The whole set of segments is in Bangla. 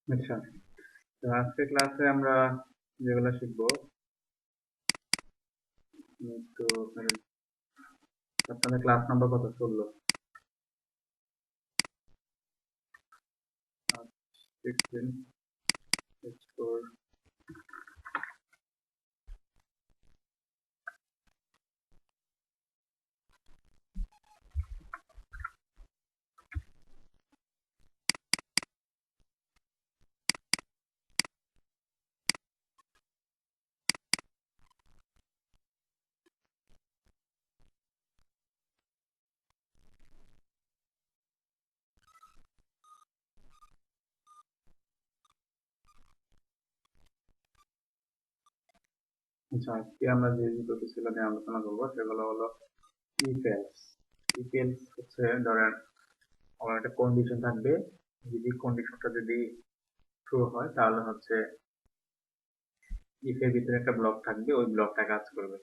আচ্ছা, তো আজকের ক্লাসে আমরা যেগুলো শিখবো, তো আপনাদের ক্লাস নাম্বার কত? 16, 16, H4। আচ্ছা, আজকে আমরা যে টপিকগুলো নিয়ে আলোচনা করবো সেগুলো হলো ইফ এলস। ইফ এলস হচ্ছে, ধরেন আমার একটা কন্ডিশন থাকবে, যদি কন্ডিশনটা যদি ট্রু হয় তাহলে হচ্ছে ইফ এর ভিতরে একটা ব্লক থাকবে, ওই ব্লকটা কাজ করবে।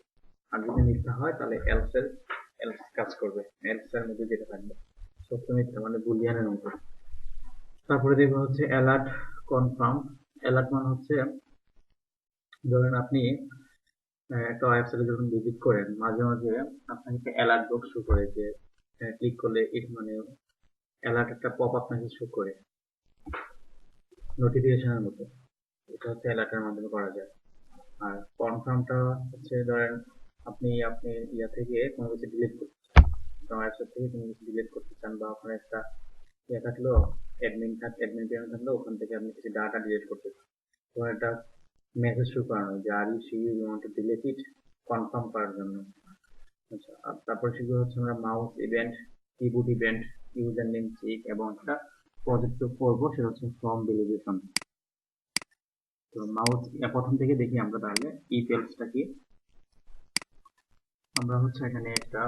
আর যদি মিথ্যা হয় তাহলে এলস কাজ করবে। এলস এর মধ্যে যেটা থাকবে সত্য মিথ্যা, মানে বুলিয়ানের মতো। তারপরে দেখবো হচ্ছে অ্যালার্ট, কনফার্ম। অ্যালার্ট মানে হচ্ছে, ধরেন আপনি একটা ওয়েবসাইটে যখন ভিজিট করেন, মাঝে মাঝে আপনাকে একটা অ্যালার্ট বক্স শো করে যে ক্লিক করলে মানে অ্যালার্ট একটা পপ আপ মেসেজ শো করে, নোটিফিকেশনের মতো। এটা হচ্ছে অ্যালার্টের মাধ্যমে করা যায়। আর কনফার্মটা হচ্ছে, ধরেন আপনি আপনি ইয়া থেকে কোনো কিছু ডিলিট করতে চান, ওয়েবসাইট থেকে কোনো কিছু ডিলিট করতে চান, বা ওখানে একটা ইয়ে থাকলো, অ্যাডমিন পেমেন্ট থাকলো, ওখান থেকে আপনি কিছু ডাটা ডিলিট করতে চান, তখন একটা মেসেজ শো করানো যে are you sure you want to delete it, confirm করার জন্য। আচ্ছা, আর তারপর সেগুলো হচ্ছে আমরা mouse event, keyboard event, user name check, এবং একটা প্রজেক্ট করবো, সেটা হচ্ছে ফর্ম ভ্যালিডেশন। তো মাউস প্রথম থেকে দেখি আমরা তাহলে ইফ এলসটা কি। আমরা হচ্ছে এখানে একটা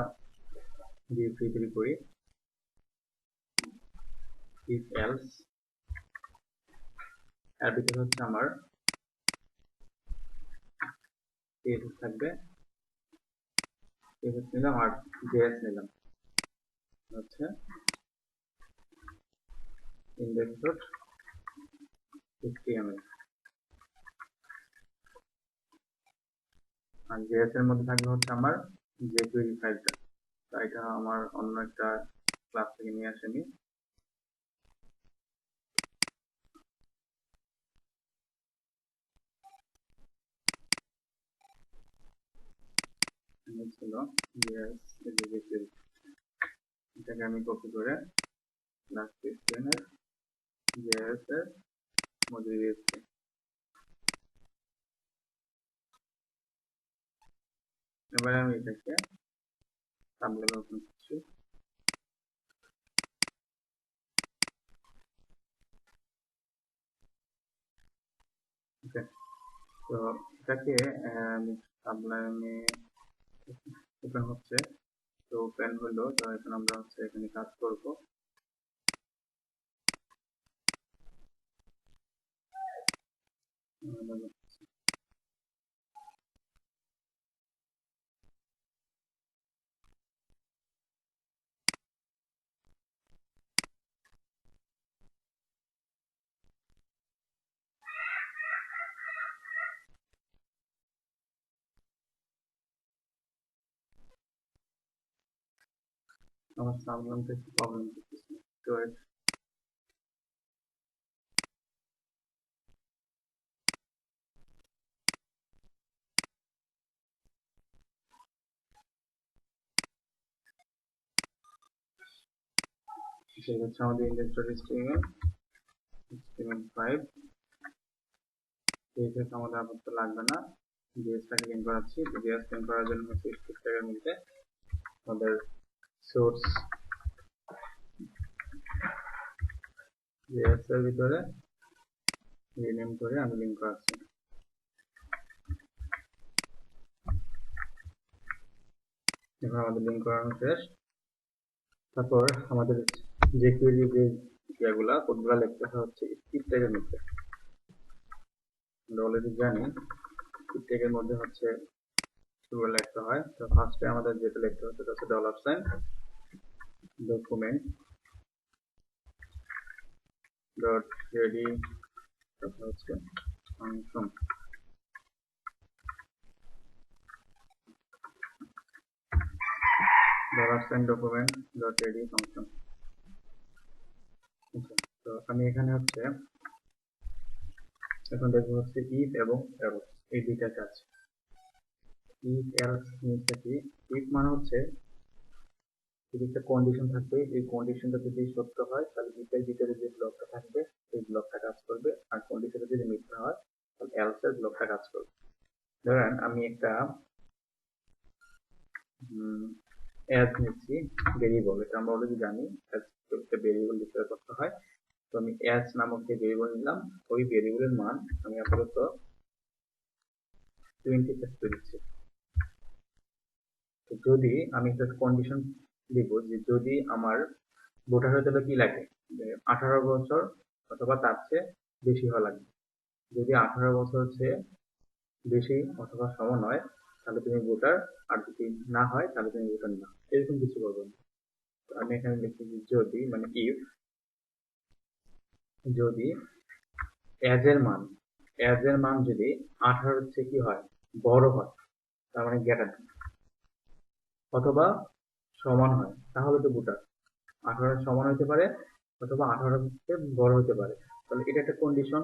ডিরেক্টরি তৈরি করি, ইফ এলস। এর ভিতরে হচ্ছে আমার CSS থাকবে, CSS নিলাম আর JS নিলাম, হচ্ছে index.html। আর JS এর মধ্যে থাকবে হচ্ছে আমার jQuery ফাইলটা। তো এটা আমার অন্য একটা ক্লাস থেকে নিয়ে আসেনি। ছিল JS jQuery, এটাকে আমি কপি করে লাস্ট এর JS এর মধ্যে দিয়েছি। এবারে আমি এটাকে সাবলেভেল ওপেন করছি। ওকে, তো এটাকে সাবলাইমে ওপেন হচ্ছে। তো ওপেন হলো, তো এখন আমরা হচ্ছে এখানে কাজ করব। আমার সাবলাইমটা একটু প্রবলেম করতেছে, তো সেটা হচ্ছে আমাদের index.html5। CSS আমাদের আপাতত লাগবে না, JS-টাকে লিঙ্ক করাচ্ছি। তো JS লিঙ্ক করার জন্য হচ্ছে স্ক্রিপ্টটাকে মধ্যে আমাদের সোর্স JS এর ভিতরে রিনেম করে আমি লিঙ্ক করাচ্ছি। এখন আমাদের লিঙ্ক করানো শেষ। তারপর আমাদের যে কুয়েরি যে ইয়েগুলা কোডগুলা লিখতে হচ্ছে স্ক্রিপ্ট ট্যাগের মধ্যে। আমরা অলরেডি জানি স্ক্রিপ্ট ট্যাগের মধ্যে হচ্ছে কিভাবে লিখতে হয়। তো ফার্স্টে আমাদের যেটা লিখতে হবে সেটা হচ্ছে $, document dot ready তারপর হচ্ছে ফাংশন $document.ad ফাংশন। আচ্ছা, তো আমি এখানে হচ্ছে এখন দেখবো হচ্ছে ইফ এবং এলস এই দুইটা কাজ। ইফ এলস জিনিসটা কি? ইফ মানে হচ্ছে যদি একটা কন্ডিশন থাকবে, এই কন্ডিশনটা যদি সত্য হয় তাহলে ইফের ভিতরে যে ব্লকটা থাকবে সেই ব্লকটা কাজ করবে, আর কন্ডিশনটা যদি মিথ্যা হয় তাহলে এলস এর ব্লকটা কাজ করবে। ধরেন আমি একটা অ্যাজ নিচ্ছি ভেরিয়েবল, এটা আমরা অলরেডি জানি অ্যাজ একটা ভেরিয়েবল ডিক্লেয়ার করতে হয়। তো আমি অ্যাজ নামক যে ভেরিয়েবল নিলাম, ওই ভেরিয়েবলের মান আমি আপাতত 20 সেট করে দিচ্ছি। তো যদি আমি একটা কন্ডিশন দিব যে যদি আমার ভোটার হতে হলে কি লাগে, যে 18 বছর অথবা তার চেয়ে বেশি হওয়া লাগবে। যদি 18 বছর চেয়ে বেশি অথবা সমান হয় তাহলে তুমি ভোটার, আর যদি না হয় তাহলে তুমি ভোটার না, এরকম কিছু করবে না। তো আমি এখানে লিখছি যদি, মানে ইফ, যদি এজ এর মান যদি 18 চেয়ে কি হয়, বড় হয়, তার মানে গ্রেটার, অথবা সমান হয়, তাহলে তো ভোটার। 18 সমান হতে পারে অথবা 18 থেকে বড় হতে পারে, তাহলে এটা একটা কন্ডিশন।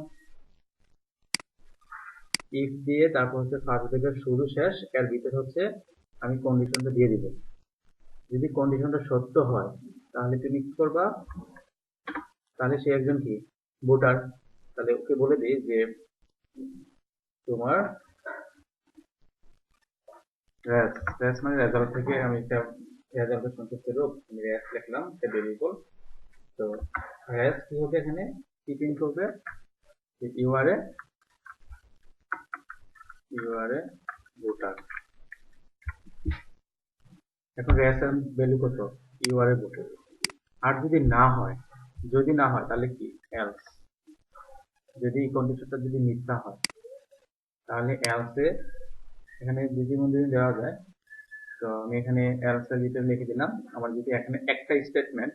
ইফ দিয়ে তারপর হচ্ছে ফার্স্ট ব্র্যাকেট শুরু শেষ, এর ভিতরে হচ্ছে আমি কন্ডিশনটা দিয়ে দিব। যদি কন্ডিশনটা সত্য হয় তাহলে তুমি কি করবা, তাহলে সে একজন কি ভোটার। তাহলে ওকে বলে দিই যে তোমার রেস মানে রেজাল্ট থেকে আমি একটা রেজাল্টের সংক্ষিপ্ত রূপ, আমি রেস লিখলাম একটা ভেরিয়েবল। তো রেস কি হবে, এখানে কি প্রিন্ট করবে, ইউ আর এ ভোটার। এখন রেস এর ভ্যালু কত, ইউ আর এ ভোটার। আর যদি না হয়, তাহলে কি এলস, যদি এই কন্ডিশনটা যদি মিথ্যা হয় তাহলে এলস এ এখানে যদি মধ্যে দেওয়া যায়। তো আমি এখানে এলস এর ভিতরে লিখে দিলাম আমার যদি এখানে একটা স্টেটমেন্ট,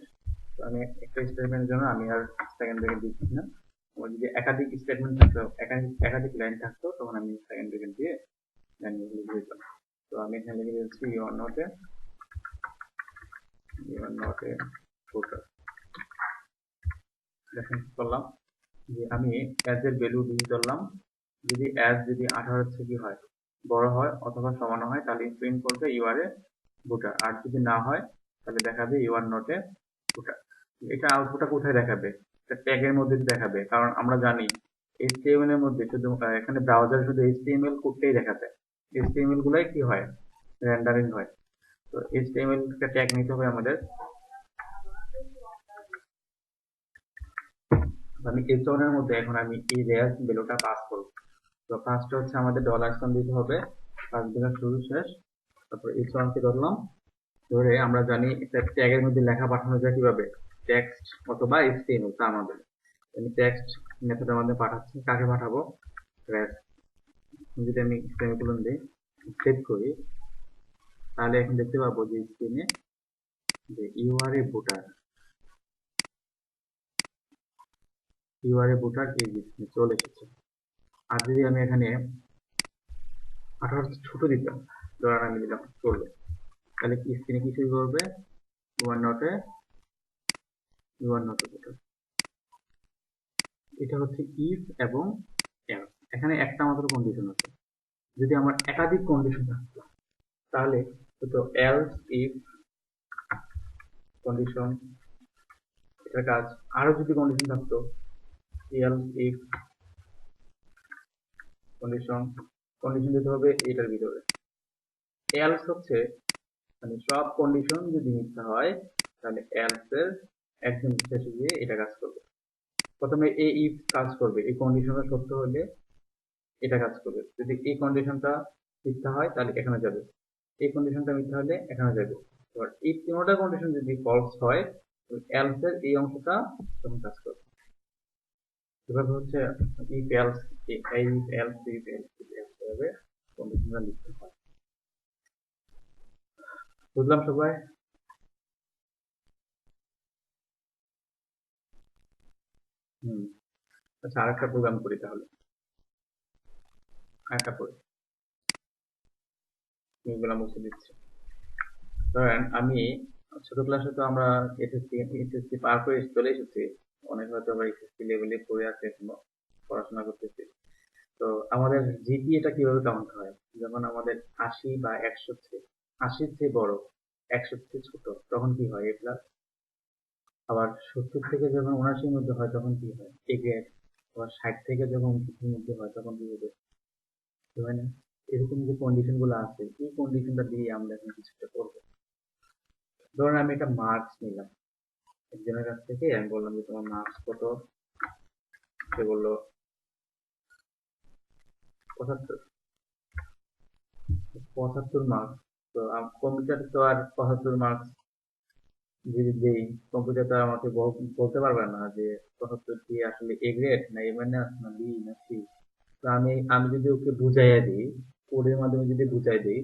তো আমি একটা স্টেটমেন্টের জন্য আমি আর সেকেন্ড ব্র্যাকেট দিচ্ছি না। আমার যদি একাধিক স্টেটমেন্ট থাকতো, একাধিক লাইন থাকতো, তখন আমি সেকেন্ড ব্র্যাকেট দিয়ে লাইন লিখে দিতাম। তো আমি এখানে লিখে দিচ্ছি you are not a voter. দেখেন কি করলাম, যে আমি অ্যাজ এর ভ্যালু দিয়ে ধরলাম, যদি অ্যাজ যদি 18 থেকে কি হয়, বড় হয় অথবা সমান হয় তাহলে প্রিন্ট করবে ইউ আর এ ভোটার, আর যদি না হয় তাহলে দেখাবে you are not a voter. এটা আউটপুটটা কোথায় দেখাবে, এটা ট্যাগের মধ্যে দেখাবে, কারণ আমরা জানি HTML এর মধ্যে শুধু এখানে ব্রাউজার শুধু HTML কোডটাই দেখাবে, HTML গুলাই কি হয়, রেন্ডারিং হয়। তো HTML কে ট্যাগ নিতে হবে আমাদের। আমি h1 এর মধ্যে এখন আমি এই রেস ভ্যালুটা পাস করব। তো ফার্স্টে হচ্ছে আমাদের ডলার সাইন দিতে হবে, ফার্স্ট দিকে শুরু শেষ, তারপর h1 কে ধরলাম, ধরে আমরা জানি একটা ট্যাগের মধ্যে লেখা পাঠানো যায় কিভাবে, টেক্সট অথবা HTML, তা আমাদের আমি টেক্সট মেথডের মধ্যে পাঠাচ্ছি, কাকে পাঠাবো, রেস। যদি আমি সেমিকোলন দিই, সেভ করি, তাহলে এখন দেখতে পাবো যে স্ক্রিনে যে ইউ আর এ ভোটার এই চলে এসেছে। আর যদি আমি এখানে 18 ছোট দিতাম, ধরেন আমি দিলাম 16, তাহলে কি স্ক্রিনে কি শুরু করবে, you are not a voter. এটা হচ্ছে ইফ এবং এলস। এখানে একটা মাত্র কন্ডিশন আছে, যদি আমার একাধিক কন্ডিশন থাকতো তাহলে হতো এলস ইফ কন্ডিশন, এটার কাজ। আরো যদি কন্ডিশন থাকতো এলস ইফ কন্ডিশন, কন্ডিশন দিতে হবে এটার ভিতরে। এলস হচ্ছে মানে সব কন্ডিশন যদি মিথ্যা হয় তাহলে এলস এর একদম শেষে গিয়ে এটা কাজ করবে। প্রথমে এই ইফ কাজ করবে, এই কন্ডিশনটা সত্য হলে এটা কাজ করবে, যদি এই কন্ডিশনটা মিথ্যা হয় তাহলে এখানে যাবে, এই কন্ডিশনটা মিথ্যা হলে এখানে যাবে। এবার এই তিনটা কন্ডিশন যদি ফলস হয় এলস এর এই অংশটা তখন কাজ করবে। এভাবে হচ্ছে ইফ এলস, এভাবে কন্ডিশনটা লিখতে হয়। বুঝলাম সবাই? হুম। আচ্ছা, আরেকটা প্রোগ্রাম করি তাহলে, আরেকটা করি, এগুলো মুছে দিচ্ছি। ধরেন আমি ছোট ক্লাসে তো আমরা এসএসসি পার করে চলে এসেছি, অনেক হয়তো আবার এসএসসি লেভেলে পড়ে আছে এখনো, পড়াশোনা করতেছি। তো আমাদের জিপিএটা কিভাবে কাউন্ট হয়? যখন আমাদের 80 বা 100 চেয়ে 80 চেয়ে বড়, 100 চেয়ে ছোট, তখন কি হয়? এ প্লাস। আবার 70 থেকে যখন 79 মধ্যে হয় তখন কি হয়? A grade. আবার 60 থেকে যখন 29 মধ্যে হয় তখন কি হবে? কি হয় না? এরকম যে কন্ডিশন গুলো আছে, এই কন্ডিশনটা দিয়ে আমরা এখন কিছুটা করবো। ধরুন আমি একটা মার্কস নিলাম একজনের কাছ থেকে, আমি বললাম যে তোমার মার্কস কত? সে বললো 75। 75 মার্কস। তো কম্পিউটার তো আর 75 মার্কস যদি দেই, কম্পিউটার তো আর আমাকে বলতে পারবে না যে 75 কি আসলে এ গ্রেড না এ মাইনাস না বি না সি। তো আমি আমি যদি ওকে বুঝাইয়া দিই, কোডের মাধ্যমে যদি বুঝাই দিই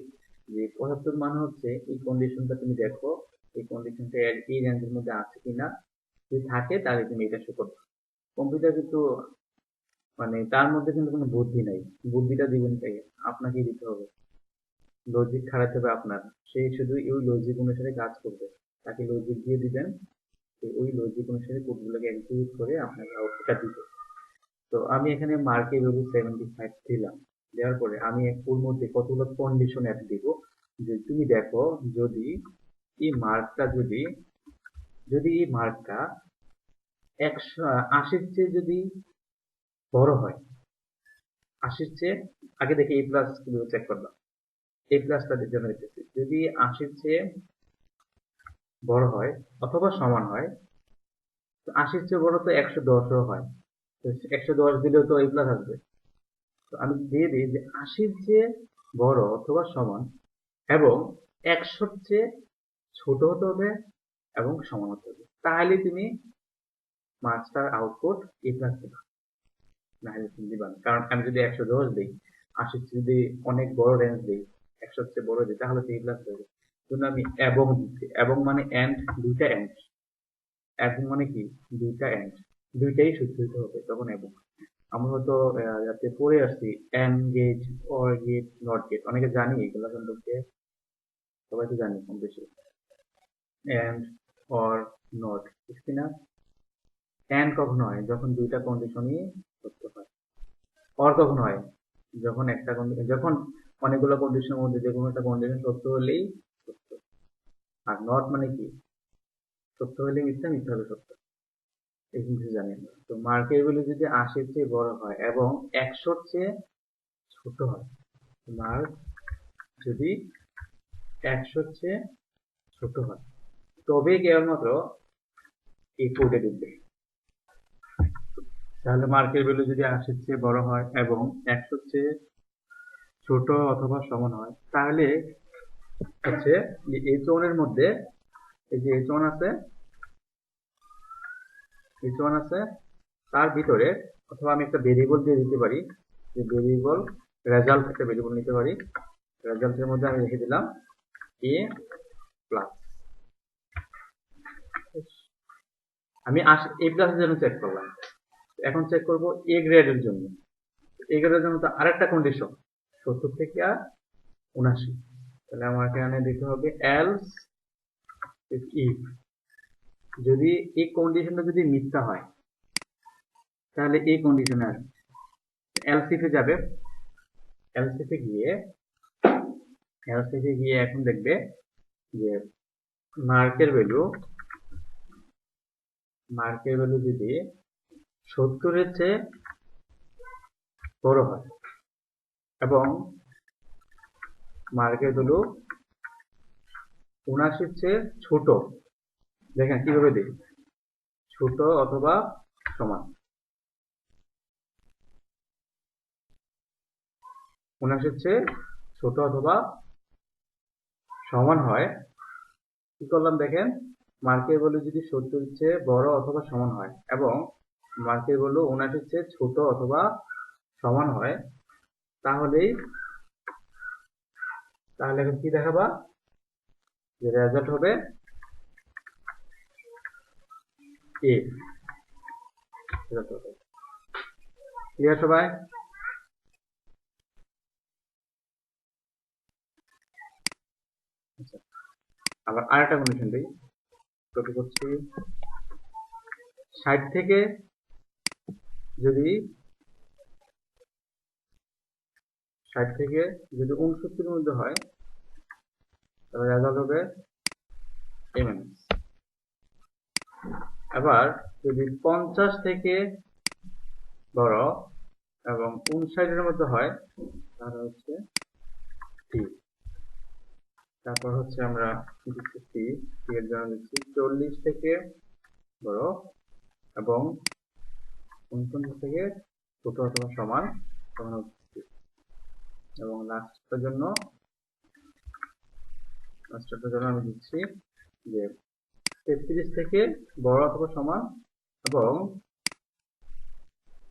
যে 75 মানে হচ্ছে এই কন্ডিশনটা তুমি দেখো, এই কন্ডিশনটা এই রেঞ্জের মধ্যে আছে কিনা, যদি থাকে তাহলে তুমি এটা শো করবে। কম্পিউটার কিন্তু মানে তার মধ্যে কিন্তু কোনো বুদ্ধি নাই, বুদ্ধিটা দিবেন তাই আপনাকেই দিতে হবে, লজিক খাটাতে হবে আপনার। সে শুধু ওই লজিক অনুসারে কাজ করবে, তাকে লজিক দিয়ে দিবেন, তো ওই লজিক অনুসারে কোডগুলোকে এক্সিকিউট করে আপনাকে আউটপুটটা দিবে। তো আমি এখানে মার্কে ভ্যালু 75 দিলাম, দেওয়ার পরে আমি ওর মধ্যে কতগুলো কন্ডিশন অ্যাড দিব, যে তুমি দেখো যদি এই মার্কটা যদি যদি এই মার্কটা 180-র চেয়ে যদি বড় হয়, 80-র চেয়ে, আগে দেখি এ প্লাস কিভাবে চেক করলাম, এ প্লাসটা জন্য দেখতেছি, যদি 80-র চেয়ে বড় হয় অথবা সমান হয়, তো 80-র চেয়ে বড় তো 110ও হয়, তো 110 দিলেও তো এ প্লাস আসবে। তো আমি দিয়ে দিই যে 80-র চেয়ে বড় অথবা সমান এবং 100-র চেয়ে ছোট হতে হবে এবং সমান হতে হবে, তাহলে তুমি মার্কসটার আউটপুট এ প্লাস দিবা, না হলে তুমি দিবা না। কারণ আমি যদি 110 দিই, 80 যদি অনেক বড় রেঞ্জ দিই, 100-র চেয়ে বড় দিই, তাহলে তো এ প্লাস দেবে। জন্য আমি এবং দিচ্ছি, এবং মানে এন্ড, দুইটা এন্ড। এবং মানে কি? দুইটা এন্ড, দুইটাই সত্যি হতে হবে তখন এবং। আমরা হয়তো যাতে পড়ে আসছি and gate, or gate, not gate, অনেকে জানি এগুলো সম্পর্কে, সবাই তো জানি কম বেশি। এন্ড, অর, নট, ঠিক কিনা? এন্ড কখন হয়? যখন দুইটা কন্ডিশনই সত্য হয়। অর কখন হয়? যখন একটা কন্ডিশন, যখন অনেকগুলো কন্ডিশনের মধ্যে যে কোনো একটা কন্ডিশন সত্য হলেই সত্য। আর নট মানে কি? সত্য হলে মিথ্যা, মিথ্যা হলে সত্য। এই কিছু জানি আমরা। তো মার্কের ভ্যালু যদি 80-র চেয়ে বড় হয় এবং 100-র চেয়ে ছোট হয়, মার্ক যদি 100-র চেয়ে ছোট হয়, তবেই কেবলমাত্র এই কোডে ঢুকবে। তাহলে মার্কের ভ্যালু যদি 80-র চেয়ে বড় হয় এবং 100-র চেয়ে ছোট অথবা সমান হয়, তাহলে হচ্ছে যে H1 এর মধ্যে, এই যে H1 আছে, H1 আছে, তার ভিতরে, অথবা আমি একটা ভেরিয়েবল দিয়ে দিতে পারি, যে ভেরিয়েবল রেজাল্ট একটা ভেরিয়েবল নিতে পারি, রেজাল্টের মধ্যে আমি লিখে দিলাম এ প্লাস। আমি এ প্লাসের জন্য চেক করলাম, এখন চেক করব এ গ্রেডের জন্য। এ গ্রেডের জন্য তো আরেকটা কন্ডিশন, 70 থেকে 79। তাহলে আমার এখানে দিতে হবে এলস ইফ, যদি এই কন্ডিশনটা যদি মিথ্যা হয় তাহলে এই কন্ডিশনে আসবে, এলস ইফে যাবে, এলস ইফে গিয়ে এখন দেখবে যে মার্কের ভ্যালু যদি 70-এর চেয়ে বড় হয় এবং মার্কের ভ্যালু 79-র চেয়ে ছোট, দেখেন কিভাবে দিই, ছোট অথবা সমান, 79-র চেয়ে ছোট অথবা সমান হয়, কি করলাম দেখেন, মার্কের ভ্যালু যদি 70-এর চেয়ে বড় অথবা সমান হয় এবং মার্কের ভ্যালু 79-এর চেয়ে ছোট অথবা সমান হয়, তাহলে এখন কি দেখাবা, যে রেজাল্ট হবে এ। ক্লিয়ার সবাই? আচ্ছা, আবার আরেকটা কন্ডিশন দিই, কপি করছি। 60 থেকে যদি 69 এর মধ্যে হয় তাহলে রেজাল্ট হবে এমএনএস। আবার যদি 50 থেকে বড় এবং 59 এর মধ্যে হয় তাহলে হচ্ছে টি। তারপর হচ্ছে আমরা দিচ্ছি টি এর জন্য দিচ্ছি 40 থেকে বড় এবং 49 থেকে ছোট অথবা সমান তখন হচ্ছে T। এবং লাস্টটার জন্য আমি দিচ্ছি যে 33 থেকে বড় অথবা সমান এবং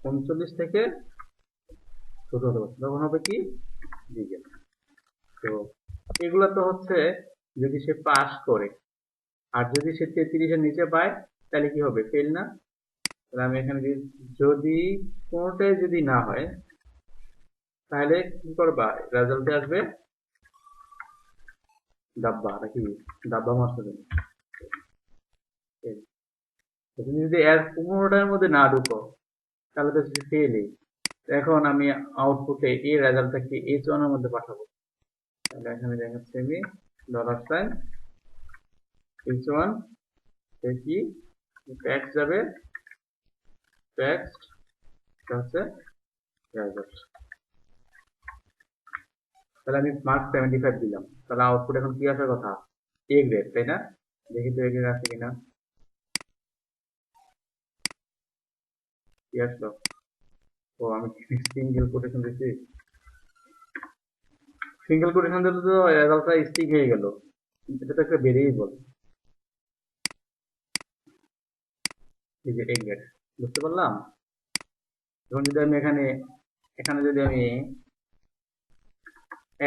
39 থেকে ছোট অথবা তখন হবে কি দিকে। তো এগুলো তো হচ্ছে যদি সে পাস করে, আর যদি সে 33 এর নিচে পায় তাহলে কি হবে, ফেল না? তাহলে আমি এখানে যদি কোনোটাই যদি না হয় তাহলে কি করবা, রেজাল্টে আসবে ডাব্বা নাকি ডাব্বা মারতে হবে। তুমি যদি এর 15টার মধ্যে না ঢুকো তাহলে তো ফেলই। এখন আমি আউটপুটে এই রেজাল্টটাকে H1 এর মধ্যে পাঠাবো। তাহলে এখানে দেখাচ্ছি আমি $, H1 কি টেক্সট যাবে, টেক্সট হচ্ছে রেজাল্ট। তাহলে আমি মার্ক 75 দিলাম, তাহলে আউটপুট এখন কি আসার কথা, এ গ্রেড, তাই না? দেখি তো এ গ্রেড আছে কিনা, কি আসলো? ও আমি সিঙ্গেল কোটেশন দিচ্ছি, সিঙ্গেল কোটেশন দিলে তো রেজাল্টটা স্টিক হয়ে গেল, এটা তো একটা বেরিয়েই বল। এই যে এ গ্রেড, বুঝতে পারলাম? এখন যদি আমি এখানে এখানে যদি আমি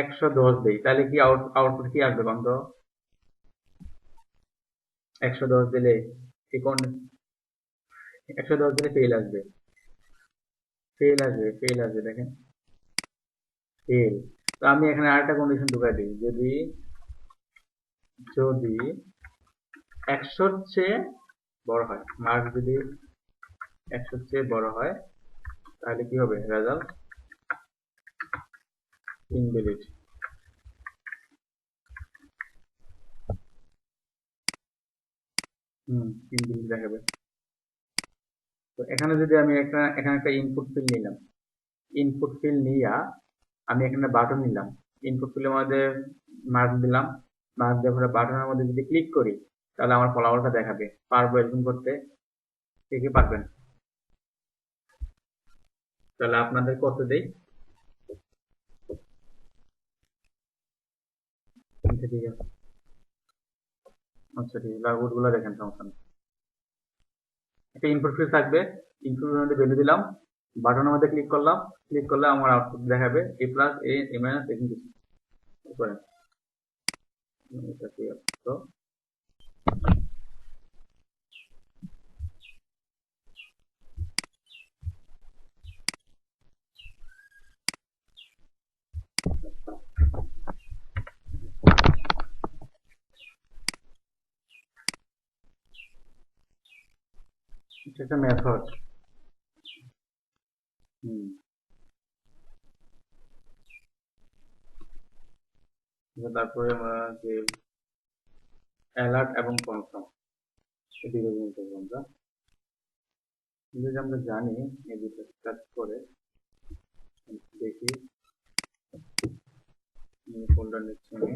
110 দিই তাহলে কি আউটপুট কি আসবে বন্ধ? 110 দিলে কি কোন 110 দিলে ফেল আসবে, ফেল আসবে দেখেন, ফেল। তো আমি এখানে আরেকটা কন্ডিশন ঢুকাই দিই, যদি 100 চেয়ে বড় হয়, মার্ক যদি 100 চেয়ে বড় হয় তাহলে কি হবে, রেজাল্ট ইনভ্যালিড। ইনভ্যালিড দেখাবে। তো এখানে যদি আমি এখানে একটা ইনপুট ফিল নিলাম, ইনপুট ফিল নিয়ে আমি এখানে বাটন নিলাম, ইনপুট ফিলের মধ্যে মার্ক দিলাম, মার্ক দেওয়ার পরে বাটনের মধ্যে যদি ক্লিক করি তাহলে আমার ফলাফলটা দেখাবে। পারবো এরকম করতে? কে কে পারবেন? তাহলে আপনাদের কত দেই? আচ্ছা ঠিক আছে, আচ্ছা ঠিক আছে, আউটপুট গুলো দেখেন, সমস্যা নেই। একটা ইনপুট ফিল থাকবে, ইনপুটের মধ্যে ভ্যালু দিলাম, বাটনের মধ্যে ক্লিক করলাম, ক্লিক করলে আমার আউটপুট দেখাবে এ প্লাস এ মাইনাস এরকম কিছু করেন। এটা কি তো এটা একটা মেথড। তারপরে আমরা যে অ্যালার্ট এবং কনফার্ম এটি ব্যবহার করবো আমরা, যদি আমরা জানি এই দুটো কাজ করে। দেখি ফোল্ডার নিচ্ছি আমি,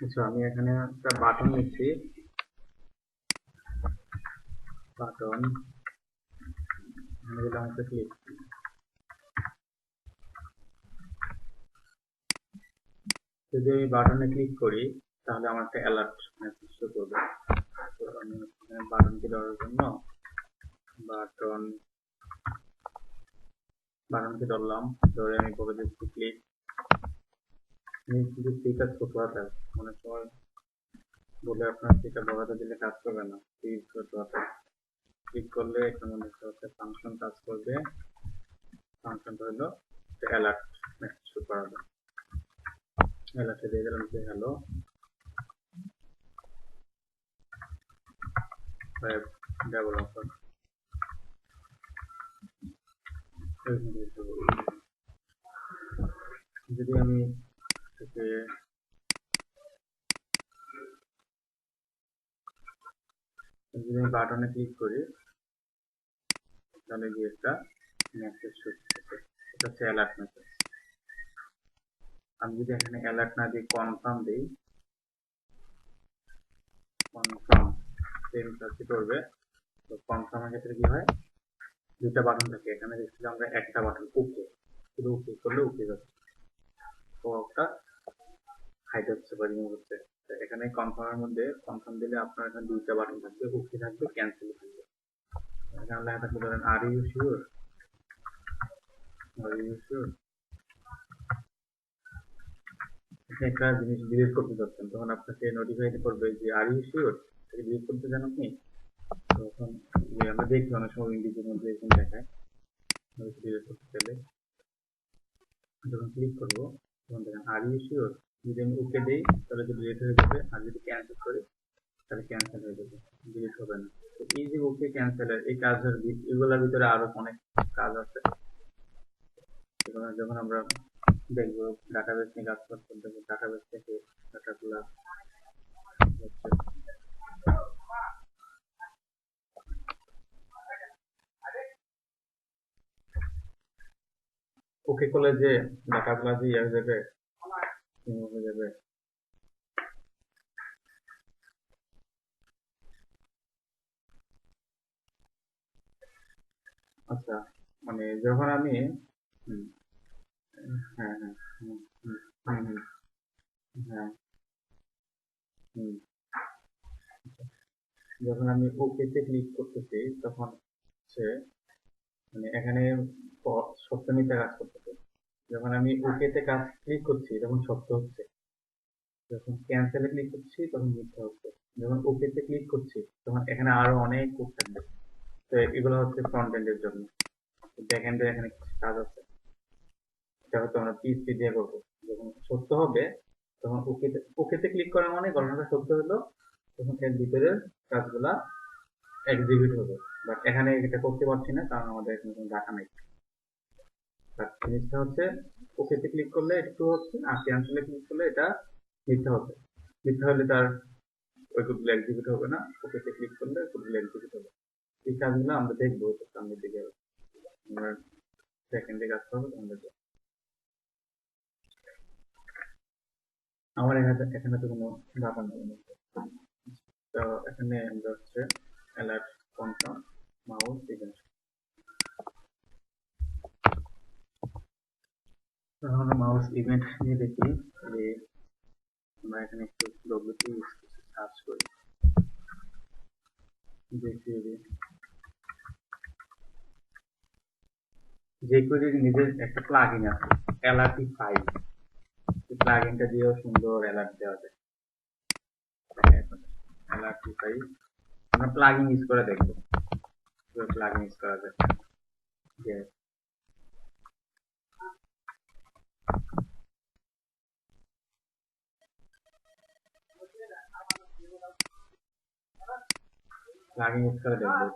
আচ্ছা, আমি এখানে একটা বাটন নিচ্ছি, বাটন দিলাম হচ্ছে ক্লিক। যদি আমি বাটনে ক্লিক করি তাহলে আমার একটা অ্যালার্ট মেসেজ শো করবে। তো আমি এখানে বাটনটি ধরার জন্য বাটন বাটনটি ধরলাম, ধরে আমি বলে দিচ্ছি ক্লিক। কিন্তু ক্লিকটা ছোট হাতে, অনেক সময় বলে আপনার ক্লিকটা বড় হাতে দিলে কাজ করবে না, ক্লিক ছোট হাতে। ক্লিক করলে এখানে দেখতে হচ্ছে ফাংশন কাজ করবে। ফাংশনটা হলো অ্যালার্ট মেসেজ শো করাবে। অ্যালার্টে দিয়ে দিলাম যে হ্যালো ওয়েব ডেভেলপার। যদি আমি এটাকে যদি আমি বাটনে ক্লিক করি তাহলে গিয়ে একটা মেসেজ শো করতেছে, এটা হচ্ছে অ্যালার্ট মেসেজ। আমি যদি এখানে অ্যালার্ট না দিয়ে কনফার্ম দিই, কনফার্ম সেম কাজটি করবে। তো কনফার্মের ক্ষেত্রে কি হয়, দুইটা বাটন থাকে, এখানে দেখছিলাম আমরা একটা বাটন ওকে, শুধু ওকে করলে ওকে যাচ্ছে, তো একটা হাইড হচ্ছে বা রিমুভ হচ্ছে। তো এখানে কনফার্মের মধ্যে কনফার্ম দিলে আপনার এখানে দুইটা বাটন থাকবে, ওকে থাকবে, ক্যান্সেল থাকবে। এখানে লেখা থাকবে ধরেন are you sure, are you sure. একটা জিনিস ডিলিট করতে যাচ্ছেন, তখন আপনাকে নোটিফাই করবে যে আর ইউ শিওর, ডিলিট করতে চান আপনি। তখন আমরা দেখি অনেক সময় উইন্ডোজের মধ্যে এরকম দেখায় ডিলিট করতে চাইলে। যখন ক্লিক করবো তখন দেখেন আর ইউ শিওর, যদি আমি ওকে দিই তাহলে ডিলিট হয়ে যাবে, আর যদি ক্যান্সেল করি তাহলে ক্যান্সেল হয়ে যাবে, ডিলিট হবে না। তো এই যে ওকে ক্যান্সেলের এই কাজের এগুলোর ভিতরে আরো অনেক কাজ আছে, এগুলো যখন আমরা দেখবো ডাটাবেস নিয়ে কাজ করতে দেখবো ডাটাবেস থেকে ডাটাগুলো হচ্ছে ওকে করলে যে ডাটাগুলো যে ইয়ে হয়ে যাবে, হয়ে যাবে। আচ্ছা, মানে যখন আমি হুম, হ্যাঁ হ্যাঁ হুম, হুম, হুম, হুম, হ্যাঁ হুম, যখন আমি ওকে তে ক্লিক করতেছি তখন হচ্ছে মানে এখানে সপ্তমীতে কাজ করতেছে। যখন আমি ওকে তে কাজ ক্লিক করছি তখন সত্য হচ্ছে, যখন ক্যান্সেলে ক্লিক করছি তখন মিথ্যা হচ্ছে। যখন ওকে তে ক্লিক করছি তখন এখানে আরো অনেক কোড থাকবে। তো এগুলো হচ্ছে ফ্রন্ট এন্ডের জন্য। ব্যাক এন্ডে এখানে কিছু কাজ আছে, এটা হয়তো আমরা পিএইচপি দিয়ে করবো। যখন সত্য হবে তখন ওকেতে ক্লিক করা মানে ঘটনাটা সত্য হলো, তখন এর ভিতরের কাজগুলা এক্সিকিউট হবে। বাট এখানে এটা করতে পারছি না কারণ আমাদের এখানে কোনো ডাটা নেই। বাট জিনিসটা হচ্ছে ওকেতে ক্লিক করলে একটু হচ্ছে, আর ক্যান্সেলে ক্লিক করলে এটা মিথ্যা হবে। মিথ্যা হলে তার ওই কোডগুলো এক্সিকিউট হবে না, ওকেতে ক্লিক করলে কোডগুলো এক্সিকিউট হবে। এই কাজগুলো আমরা দেখবো সামনের দিকে, আমরা সেকেন্ডে কাজ করবো তখন দেখবো। আমার এখানে এখানে তো কোনো ডাটা নেই। তো এখানে আমরা হচ্ছে অ্যালার্ট কনফার্ম মাউস ইভেন্ট, এখন মাউস ইভেন্ট নিয়ে দেখি যে আমরা এখানে একটু ডব্লিউপি সার্চ করি, দেখি যে কোয়েরির নিজের একটা প্লাগইন আছে অ্যালার্টিফাই, এই প্লাগইনটা দিয়েও সুন্দর অ্যালার্ট দেওয়া যায়। অ্যালার্টিফাই আমরা প্লাগইন ইউজ করে দেখবো কিভাবে প্লাগইন ইউজ করা যায়। যে প্লাগইন ইউজ করে দেখবো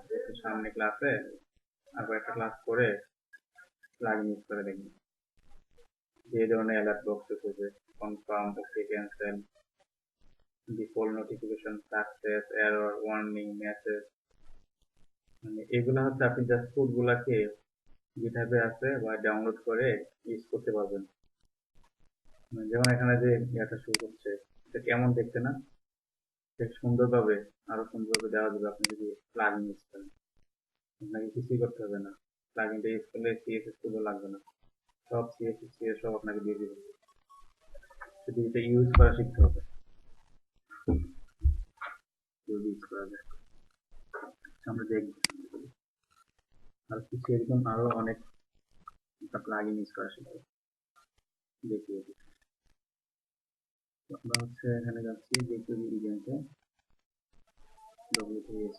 সামনে ক্লাসে, আবার একটা ক্লাস করে প্লাগইন ইউজ করে দেখবো যে ধরনের অ্যালার্ট বক্স করবে, confirm, okay, cancel, default notification, success, error, warning, message. মানে এগুলা হচ্ছে আপনি জাস্ট কোড গুলাকে গিটহাবে আছে বা ডাউনলোড করে ইউজ করতে পারবেন। যেমন এখানে যে এটা শো করছে এটা কেমন দেখতে না? বেশ সুন্দরভাবে, আরো সুন্দরভাবে দেওয়া যাবে আপনি যদি প্লাগইন ইউজ করেন। আপনাকে কিছুই করতে হবে না, প্লাগইনটা ইউজ করলে সিএসএস কোডও লাগবে না, সব সিএসএস সব আপনাকে দিয়ে দিবে, শুধু এটা ইউজ করা শিখতে হবে, ইউজ করা যায়। আমরা দেখবো আর কিছু এরকম আরো অনেক প্লাগইন ইউজ করা শিখবো, দেখিয়ে দিই। আমরা হচ্ছে এখানে যাচ্ছি jQuery ইভেন্টে, w3s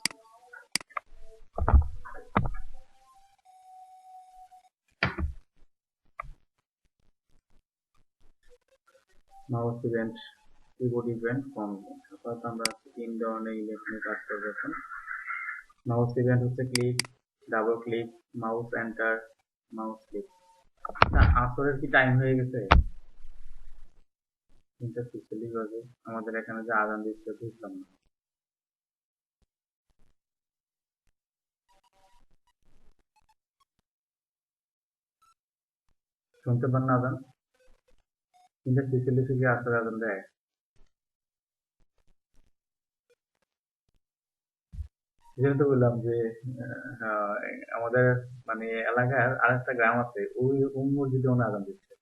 mouse event, keyboard event, form event. অর্থাৎ আমরা তিন ধরনের ইভেন্ট নিয়ে কাজ করবো এখন। মাউস ইভেন্ট হচ্ছে click, double click, mouse enter, mouse click. আসরের কি টাইম হয়ে গেছে? 3:46 বাজে, আমাদের এখানে যে আজান দিচ্ছে বুঝলাম না। শুনতে পান না আজান? 3:46 কি আসরে আজান দেয়? এই জন্য তো বললাম যে আমাদের মানে এলাকার আরেকটা গ্রাম আছে, ওই মসজিদে ওনা আজান দিচ্ছে।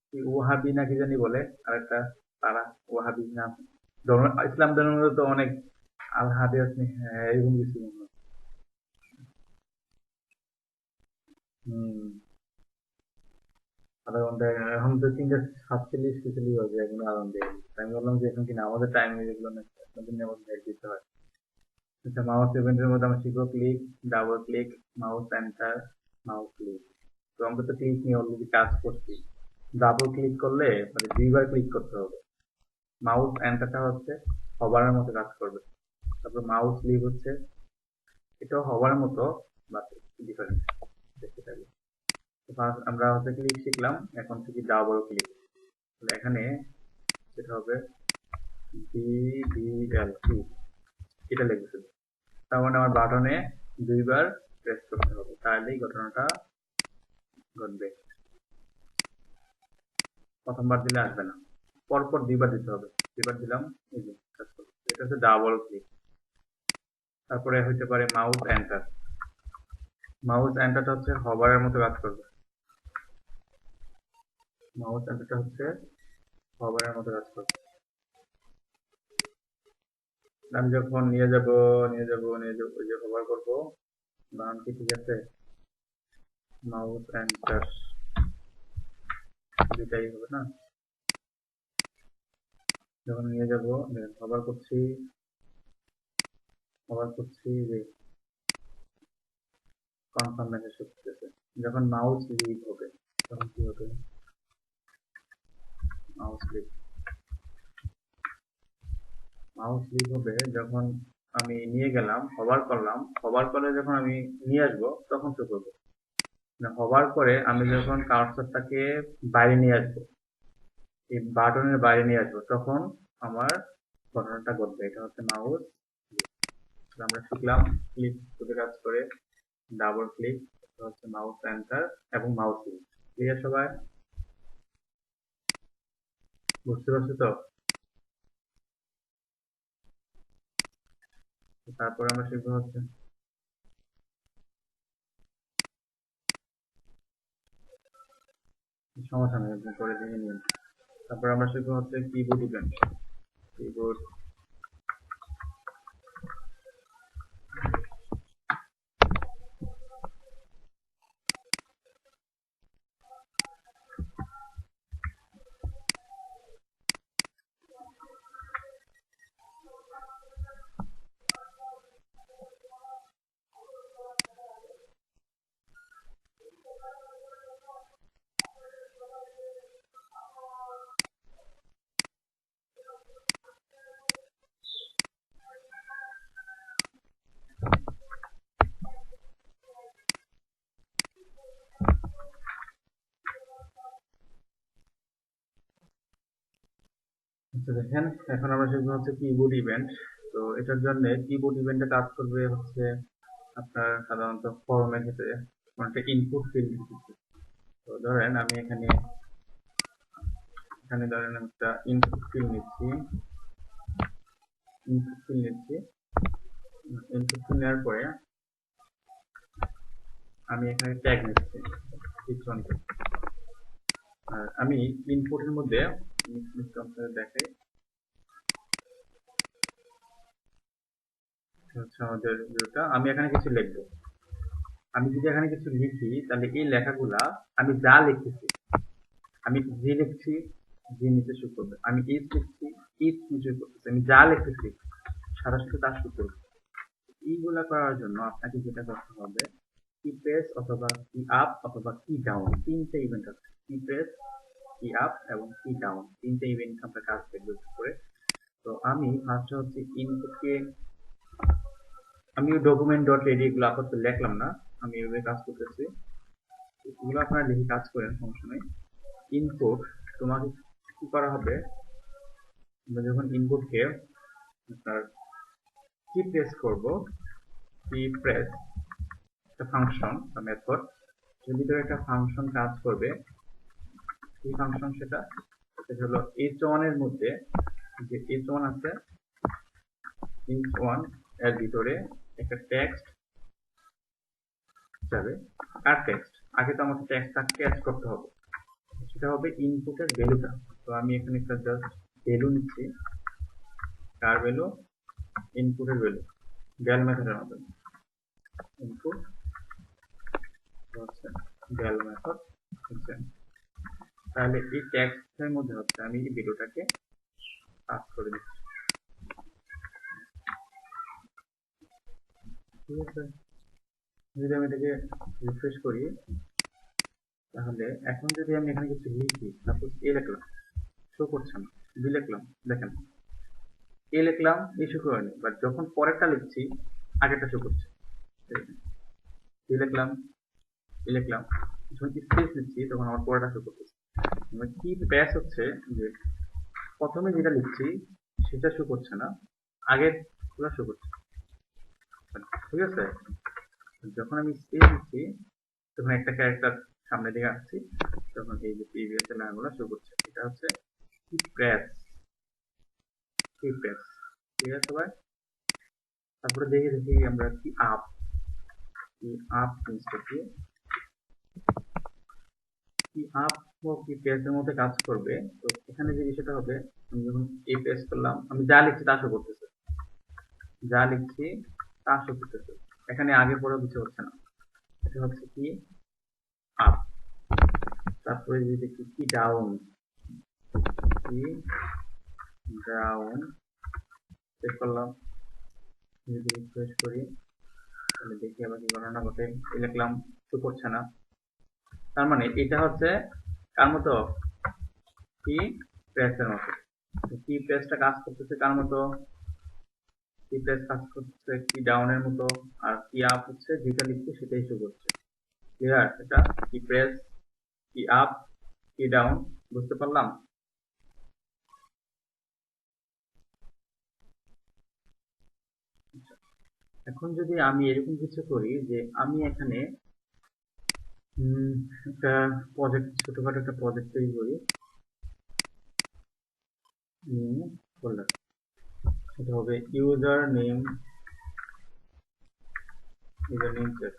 কি ওহাবি না কি জানি বলে আরেকটা, তারা ওহাবি নাম, ইসলাম ধর্মের তো অনেক আল হাদিস, হ্যাঁ এরকম কিছু মনে হয়। হম, আধা ঘন্টা, এখন তো 3:47 বাজে, এখনো আরাম দেয়। আমি বললাম যে এখন কিনা আমাদের টাইম যেগুলো না আপনাদের নেওয়ার দিতে হয়। আচ্ছা, মাউস ইভেন্টের মধ্যে আমরা শিখবো click, double click, mouse enter, mouse click. তো আমরা তো ক্লিক নিয়ে অলরেডি কাজ করছি। ডাবল ক্লিক করলে মানে দুইবার ক্লিক করতে হবে। মাউস এন্টারটা হচ্ছে হবারের মতো কাজ করবে। তারপর মাউস ক্লিক হচ্ছে, এটাও হবারের মতো, বাট ডিফারেন্ট দেখতে থাকবে। ফার্স্ট আমরা হচ্ছে ক্লিক শিখলাম, এখন থেকে ডাবল ক্লিক। এখানে যেটা হবে DBL কি, এটা লিখেছিল। তার মানে আমার বাটনে দুইবার প্রেস করতে হবে, তাহলেই ঘটনাটা ঘটবে। প্রথমবার দিলে আসবে না, পরপর দুইবার দিতে হবে। দুইবার দিলাম, এই যে কাজ করবে। এটা হচ্ছে ডাবল ক্লিক। তারপরে হতে পারে মাউস এন্টার। মাউস এন্টারটা হচ্ছে হবারের মতো কাজ করবে। মাউস এন্টারটা হচ্ছে হবারের মতো কাজ করবে। আমি যখন নিয়ে যাব ওই যে হবার করবো, বানান কি ঠিক আছে? মাউস এন্টার দুইটাই হবে না? যখন নিয়ে যাব, হবার করছি যে কনফার্ম মেসেজ করতেছে। যখন মাউস লিভ হবে তখন কি হবে? মাউস লিভ, মাউস লিভ হবে যখন আমি নিয়ে গেলাম, হবার করলাম, হবার করে যখন আমি নিয়ে আসবো তখন তো করবো না। হবার করে আমি যখন কার্সারটাকে বাইরে নিয়ে আসবো, এই বাটনের বাইরে নিয়ে আসবো, তখন আমার ঘটনাটা ঘটবে। এটা হচ্ছে মাউস। আমরা শিখলাম ক্লিক করে কাজ করে, ডাবল ক্লিক, হচ্ছে মাউস এন্টার এবং মাউস ক্লিক। ক্লিয়ার সবাই? বুঝতে পারছো তো? তারপরে আমরা শিখবো হচ্ছে, সমস্যা নেই আপনি করে দেখে নিন। তারপরে আমরা শিখবো হচ্ছে কিবোর্ড ইভেন্ট। কিবোর্ড আচ্ছা দেখেন, এখন আমরা শিখবো হচ্ছে কিবোর্ড ইভেন্ট। তো এটার জন্য কিবোর্ড ইভেন্টে কাজ করবে হচ্ছে আপনার সাধারণত ফর্মের ক্ষেত্রে একটা ইনপুট ফিল্ড দিচ্ছে। তো ধরেন আমি এখানে এখানে ধরেন একটা ইনপুট ফিল্ড নিচ্ছি, ইনপুট ফিল্ড নিচ্ছি। ইনপুট ফিল্ড নেওয়ার পরে আমি এখানে ট্যাগ নিচ্ছি h1 কে। আর আমি ইনপুটের মধ্যে দেখাই হচ্ছে আমাদের ভিউটা। আমি এখানে কিছু লিখবো। আমি যদি এখানে কিছু লিখি তাহলে এই লেখাগুলা আমি যা লিখতেছি, আমি যে লিখছি যে নিচে শুরু করবে, আমি ইজ লিখছি ইজ নিচে করতেছি, আমি যা লিখতেছি সাথে সাথে তা শুরু করবে। এইগুলা করার জন্য আপনাকে যেটা করতে হবে, কি প্রেস অথবা কি আপ অথবা কি ডাউন, তিনটে ইভেন্ট আছে। কি প্রেস, কি আপ এবং কি ডাউন, তিনটে ইভেন্ট আমরা কাজ দেখবো করে। তো আমি ফার্স্ট হচ্ছে ইনপুটকে আমি ডকুমেন্ট ডট রেডি এগুলো আপাতত লিখলাম না, আমি এভাবে কাজ করতেছি। এগুলো আপনারা লিখে কাজ করেন, সমস্যা নেই। ইনপুট তোমাকে কি করা হবে, আমরা যখন ইনপুটকে আপনার কি প্রেস করব, কি প্রেস একটা ফাংশন বা মেথড, এর ভিতরে একটা ফাংশন কাজ করবে। কি ফাংশন সেটা হলো h1 এর মধ্যে যে h1 আছে, h1 এর ভিতরে একটা টেক্সট যাবে। আর টেক্সট আগে তো আমাকে টেক্সটটা ক্যাচ করতে হবে, সেটা হবে ইনপুটের ভ্যালুটা। তো আমি এখানে একটা জাস্ট ভ্যালু নিচ্ছি। কার ভ্যালু? ইনপুটের ভ্যালু, ভ্যাল মেথডের মধ্যে ইনপুট হচ্ছে ভ্যাল মেথড হচ্ছে। তাহলে এই টেক্সটের মধ্যে হচ্ছে আমি এই ভ্যালুটাকে পাস করে দিচ্ছি। ঠিক আছে, যদি আমি এটাকে রিফ্রেশ করি তাহলে এখন যদি আমি এখানে কিছু লিখি, সাপোজ এ লিখলাম, শো করছে না। বি লিখলাম, দেখেন এ লিখলাম, এ শো করেনি, বাট যখন পরেরটা লিখছি আগেরটা শো করছে। বি লিখলাম, এ লিখলাম, যখন স্পেস লিখছি তখন আমার পরেরটা শো করতেছে। কি প্যাচ হচ্ছে যে প্রথমে যেটা লিখছি সেটা শো করছে না, আগের পুরো শো করছে। ঠিক আছে, যখন আমি স্পেস দিচ্ছি তখন একটা ক্যারেক্টার সামনে দিকে আসছি, তখন এই যে প্রিভিয়াস এর লাইনগুলো শো করছে। এটা হচ্ছে কি প্রেস, কি প্রেস। ঠিক আছে সবাই, তারপরে দেখি আমরা কি আপ, কি আপ ইউজ করছি। কি আপ ও কি প্রেস এর মধ্যে কাজ করবে। তো এখানে যে বিষয়টা হবে, আমি যখন এই প্রেস করলাম, আমি যা লিখছি তা শো করতেছে, যা লিখছি তা শো করতেছে, এখানে আগে পরে কিছু হচ্ছে না। এটা হচ্ছে কি আপ। তারপরে যদি দেখি কি ডাউন, কি ডাউন চেক করলাম, যদি রিফ্রেশ করি তাহলে দেখি আবার কি ঘটনা ঘটে। লিখলাম, শো করছে না। তার মানে এটা হচ্ছে কার মতো, কি প্রেসের মতো। কি প্রেসটা কাজ করতেছে কার মতো, কি প্রেস কাজ করতেছে কি ডাউনের মতো। আর কি আপ হচ্ছে যেটা লিখছে সেটাই শো করছে। ক্লিয়ার? এটা কি প্রেস, কি আপ, কি ডাউন, বুঝতে পারলাম? এখন যদি আমি এরকম কিছু করি যে আমি এখানে একটা প্রজেক্ট, ছোটখাটো একটা প্রজেক্ট তৈরি করি, ফোল্ডার, সেটা হবে ইউজার নেম সেট।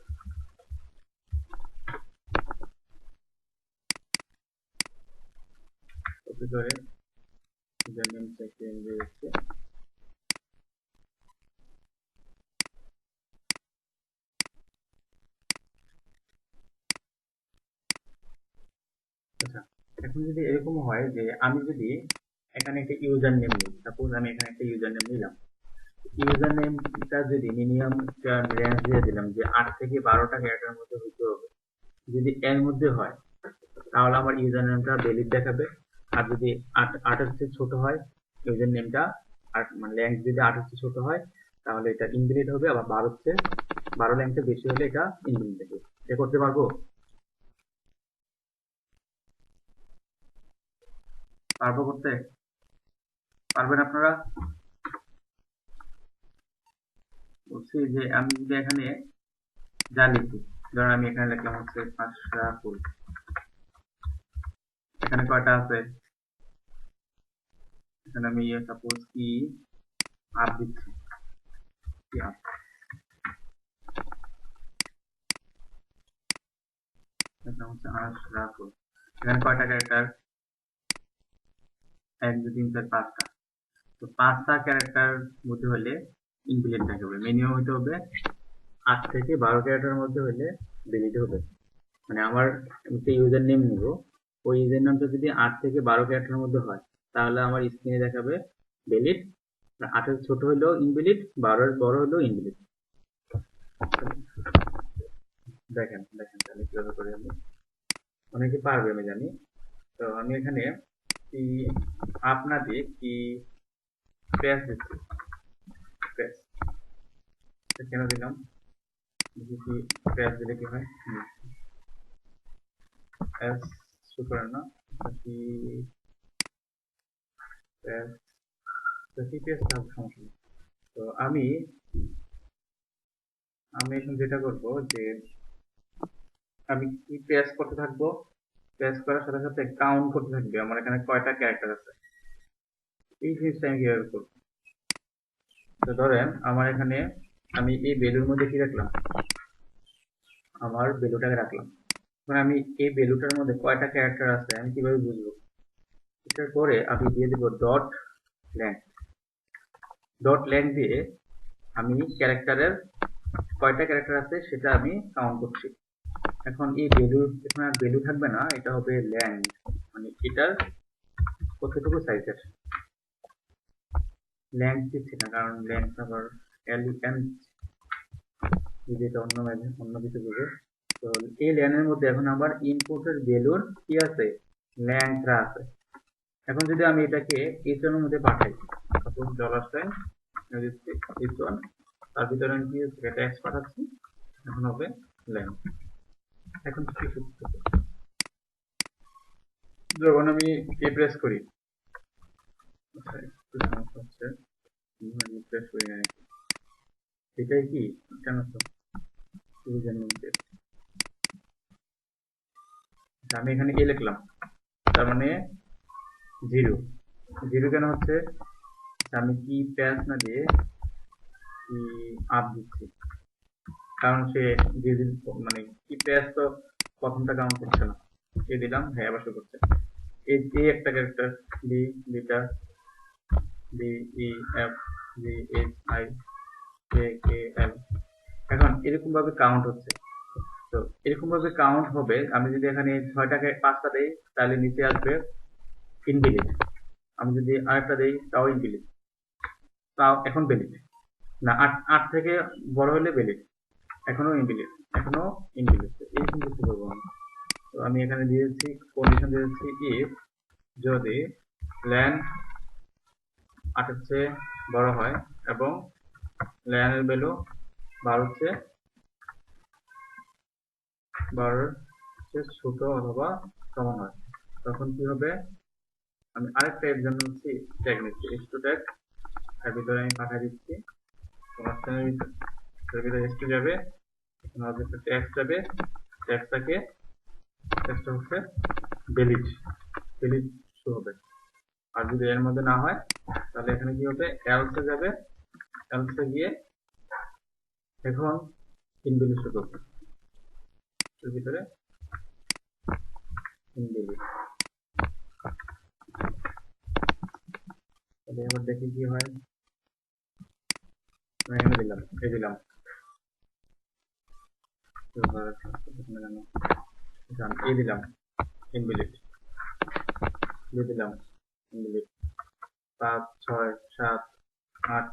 কপি করে ইউজার নেম সেট দিচ্ছি। আচ্ছা, এখন যদি এরকম হয় যে আমি যদি এখানে একটা ইউজার নেম নিই, সাপোজ আমি এখানে একটা ইউজার নেম নিলাম, ইউজার নেমটা যদি মিনিমাম একটা রেঞ্জ দিয়ে দিলাম যে 8 থেকে 12টা ক্যারেক্টারের মধ্যে হইতে হবে। যদি এর মধ্যে হয় তাহলে আমার ইউজার নেমটা ভ্যালিড দেখাবে। আর যদি 8 এর চেয়ে ছোট হয় ইউজার নেমটা, আর মানে লেংথ যদি 8 এর চেয়ে ছোট হয় তাহলে এটা ইনভ্যালিড হবে। আবার 12 লেংথে বেশি হলে এটা ইনভ্যালিড দেবে। এটা করতে পারবো? পারবো করতে? পারবেন আপনারা? বলছি যে আমি যদি এখানে যা লিখি, ধরুন আমি এখানে লিখলাম হচ্ছে আশরাফুল, এখানে কয়টা আছে, এখানে আমি সাপোজ কি আপ দিচ্ছি, কি আপ, এটা হচ্ছে আশরাফুল। এখানে কয়টা ক্যারেক্টার? 1 2 3 4 5টা। তো 5টা ক্যারেক্টার মধ্যে হলে ইনভিলিড দেখাবে, মিনিমাম হইতে হবে 8 থেকে 12 ক্যারেক্টারের মধ্যে হলে ভ্যালিড হবে। মানে আমার একটা ইউজার নেম নিব, ওই ইউজার নামটা যদি 8 থেকে 12 ক্যারেক্টারের মধ্যে হয় তাহলে আমার স্ক্রিনে দেখাবে ভ্যালিড। 8 এর ছোট হলেও ইনভ্যালিড, 12 এর বড় হলেও ইনভ্যালিড। দেখেন দেখেন তাহলে কিভাবে করে আমি, অনেকে পারবে আমি জানি। তো আমি এখানে কি আপনাদের কি প্যাচ দিচ্ছি, প্যাচ কেন দিলাম, দেখি কি প্যাচ দিলে কি হয়। প্যাচ শো করে না, কি প্যাচ, তো কি প্যাচ থাকবে সমস্যা নেই। তো আমি আমি এখন যেটা করব যে আমি কি প্রেস করতে থাকবো, প্রেস করার সাথে সাথে কাউন্ট করতে থাকবে আমার এখানে কয়টা ক্যারেক্টার আছে, এই জিনিসটা আমি কিভাবে করবো। তো ধরেন আমার এখানে আমি এই ভ্যালুর মধ্যে কি রাখলাম, আমার ভ্যালুটাকে রাখলাম। মানে আমি এই ভ্যালুটার মধ্যে কয়টা ক্যারেক্টার আছে আমি কিভাবে বুঝবো, এটার পরে আমি দিয়ে দিব ডট লেংথ। ডট লেংথ দিয়ে আমি ক্যারেক্টারের কয়টা ক্যারেক্টার আছে সেটা আমি কাউন্ট করছি। এখন এই ভ্যালু, এখানে আর ভ্যালু থাকবে না, এটা হবে লেংথ, মানে এটার কতটুকু সাইজের। লেংথ দিচ্ছি না কারণ লেংথ আবার এলিফ্যান্ট যদি এটা অন্য কিছু বুঝে। তো এই লেনের মধ্যে এখন আমার ইনপুটের ভ্যালুর কি আছে, লেংথটা আছে। এখন যদি আমি এটাকে এইচ1 এর মধ্যে পাঠাই, সাপোজ $সাইন দিচ্ছি এইচ1, তার ভিতরে আমি কি টেক্সট পাঠাচ্ছি, এখন হবে লেংথ। এখন কি করতে, যখন আমি কে প্রেস করি, আচ্ছা একটু সমস্যা হচ্ছে, রিফ্রেশ করি না নাকি, এটাই কি কেন তো ইউজার নেম। আমি এখানে এ লিখলাম, তার মানে 0 0 কেন হচ্ছে, আমি কি প্যাচ না দিয়ে কি আপ দিচ্ছি, কারণ সে মানে কি প্যাচ তো প্রথমটা কাউন্ট করছে না, এ দিলাম, হ্যাঁ আবার শুরু করছে। এই একটা character B, beta, B E F G H I K K L, এখন এরকম ভাবে কাউন্ট হচ্ছে। তো এরকম ভাবে কাউন্ট হবে, আমি যদি এখানে 6টাকে 5টা দেই তাহলে নিচে আসবে ইনভ্যালিড, আমি যদি আরেকটা দেই তাও ইনভ্যালিড, তাও এখন ভ্যালিড না, 8 থেকে বড় হলে ভ্যালিড, এখনো ইনভ্যালিড, এখনো ইনভ্যালিড। এরকম কিছু করবো আমি। তো আমি এখানে দিয়েছি কন্ডিশন দিয়েছি ইফ যদি ল্যান্ড 8 এর চেয়ে বড় হয় এবং ল্যান্ডের ভ্যালু 12 চেয়ে 12 চেয়ে ছোট অথবা সমান হয়, তখন কি হবে, আমি আরেকটা এক্সাম্পল নিচ্ছি, ট্যাগ নিচ্ছি এস2 ট্যাগ, এর ভিতরে আমি পাঠিয়ে দিচ্ছি তোমার ভিতরে এস2 যাবে, এখানে একটা ট্যাক্স যাবে, ট্যাক্সটাকে ট্যাক্সটা হচ্ছে ভ্যালিড, ভ্যালিড শো হবে। আর যদি এর মধ্যে না হয় তাহলে এখানে কি হবে, এলসে যাবে, এলসে গিয়ে এখন ইনভ্যালিড শো করবে, এর ভিতরে ইনভ্যালিড। তাহলে এবার দেখি কি হয়, আমি এখানে দিলাম, এই দিলাম এই দিলাম ইনভ্যালিড, দিলাম ইনভ্যালিড, 5 6 7 8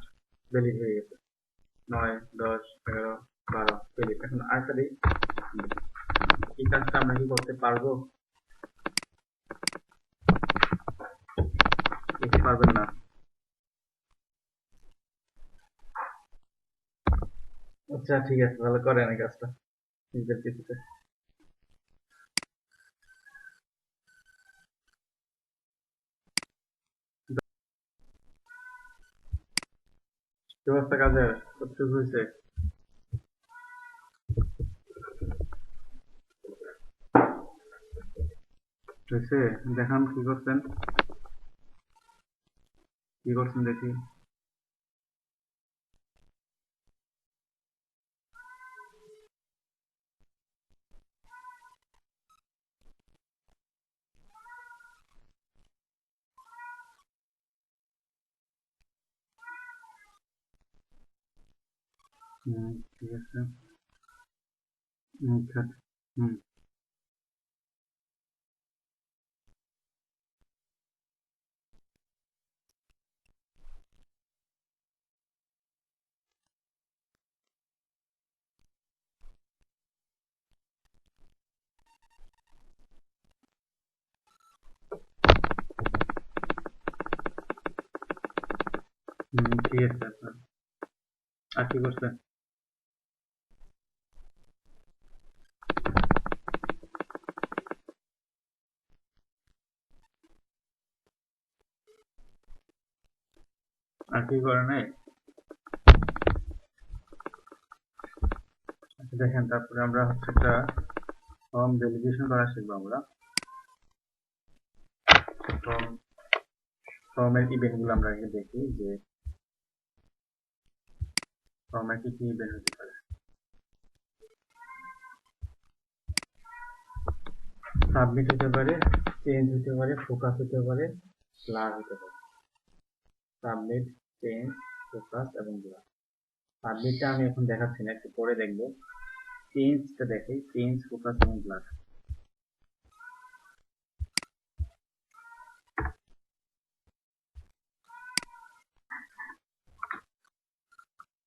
ভ্যালিড হয়ে গেছে, 9 10 11 12 ভ্যালিড। এখন আরেকটা দিই, এই কাজটা আমরা কি করতে পারবো, দেখতে পারবেন না। আচ্ছা ঠিক আছে, তাহলে করেন এই কাজটা নিজের কিছুতে। কি অবস্থা কাজের, কতটুকু হয়েছে? হয়েছে, দেখান কি করছেন, কি করছেন দেখি। ঠিক আছে। আচ্ছা। হুম ঠিক আছে আপনার। আর কি করছে? আর কি করে নাই? আচ্ছা দেখেন, তারপরে আমরা হচ্ছে একটা ফর্ম ভ্যালিডেশন করা শিখবো আমরা। ফর্ম ফর্মের ইভেন্ট গুলো আমরা আগে দেখি যে ফর্মে কি কি ইভেন্ট হতে পারে। সাবমিট হতে পারে, চেঞ্জ হতে পারে, ফোকাস হতে পারে, ব্লার হতে পারে। সাবমিট, চেঞ্জ, ফোকাস এবং ব্লার। সাবমিটটা আমি এখন দেখাচ্ছি না, একটু পরে দেখবো। চেঞ্জটা দেখি, চেঞ্জ, ফোকাস এবং ব্লার।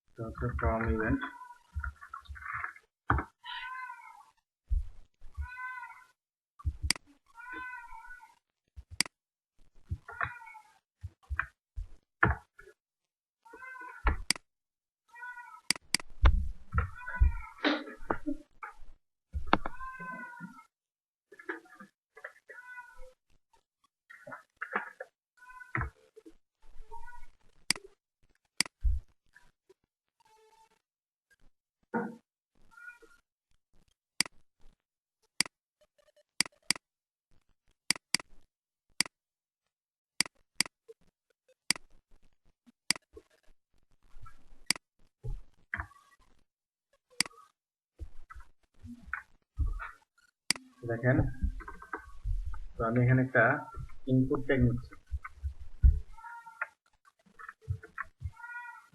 এটা হচ্ছে ফর্ম ইভেন্ট। দেখেন, তো আমি এখানে একটা ইনপুট ট্যাগ নিচ্ছি।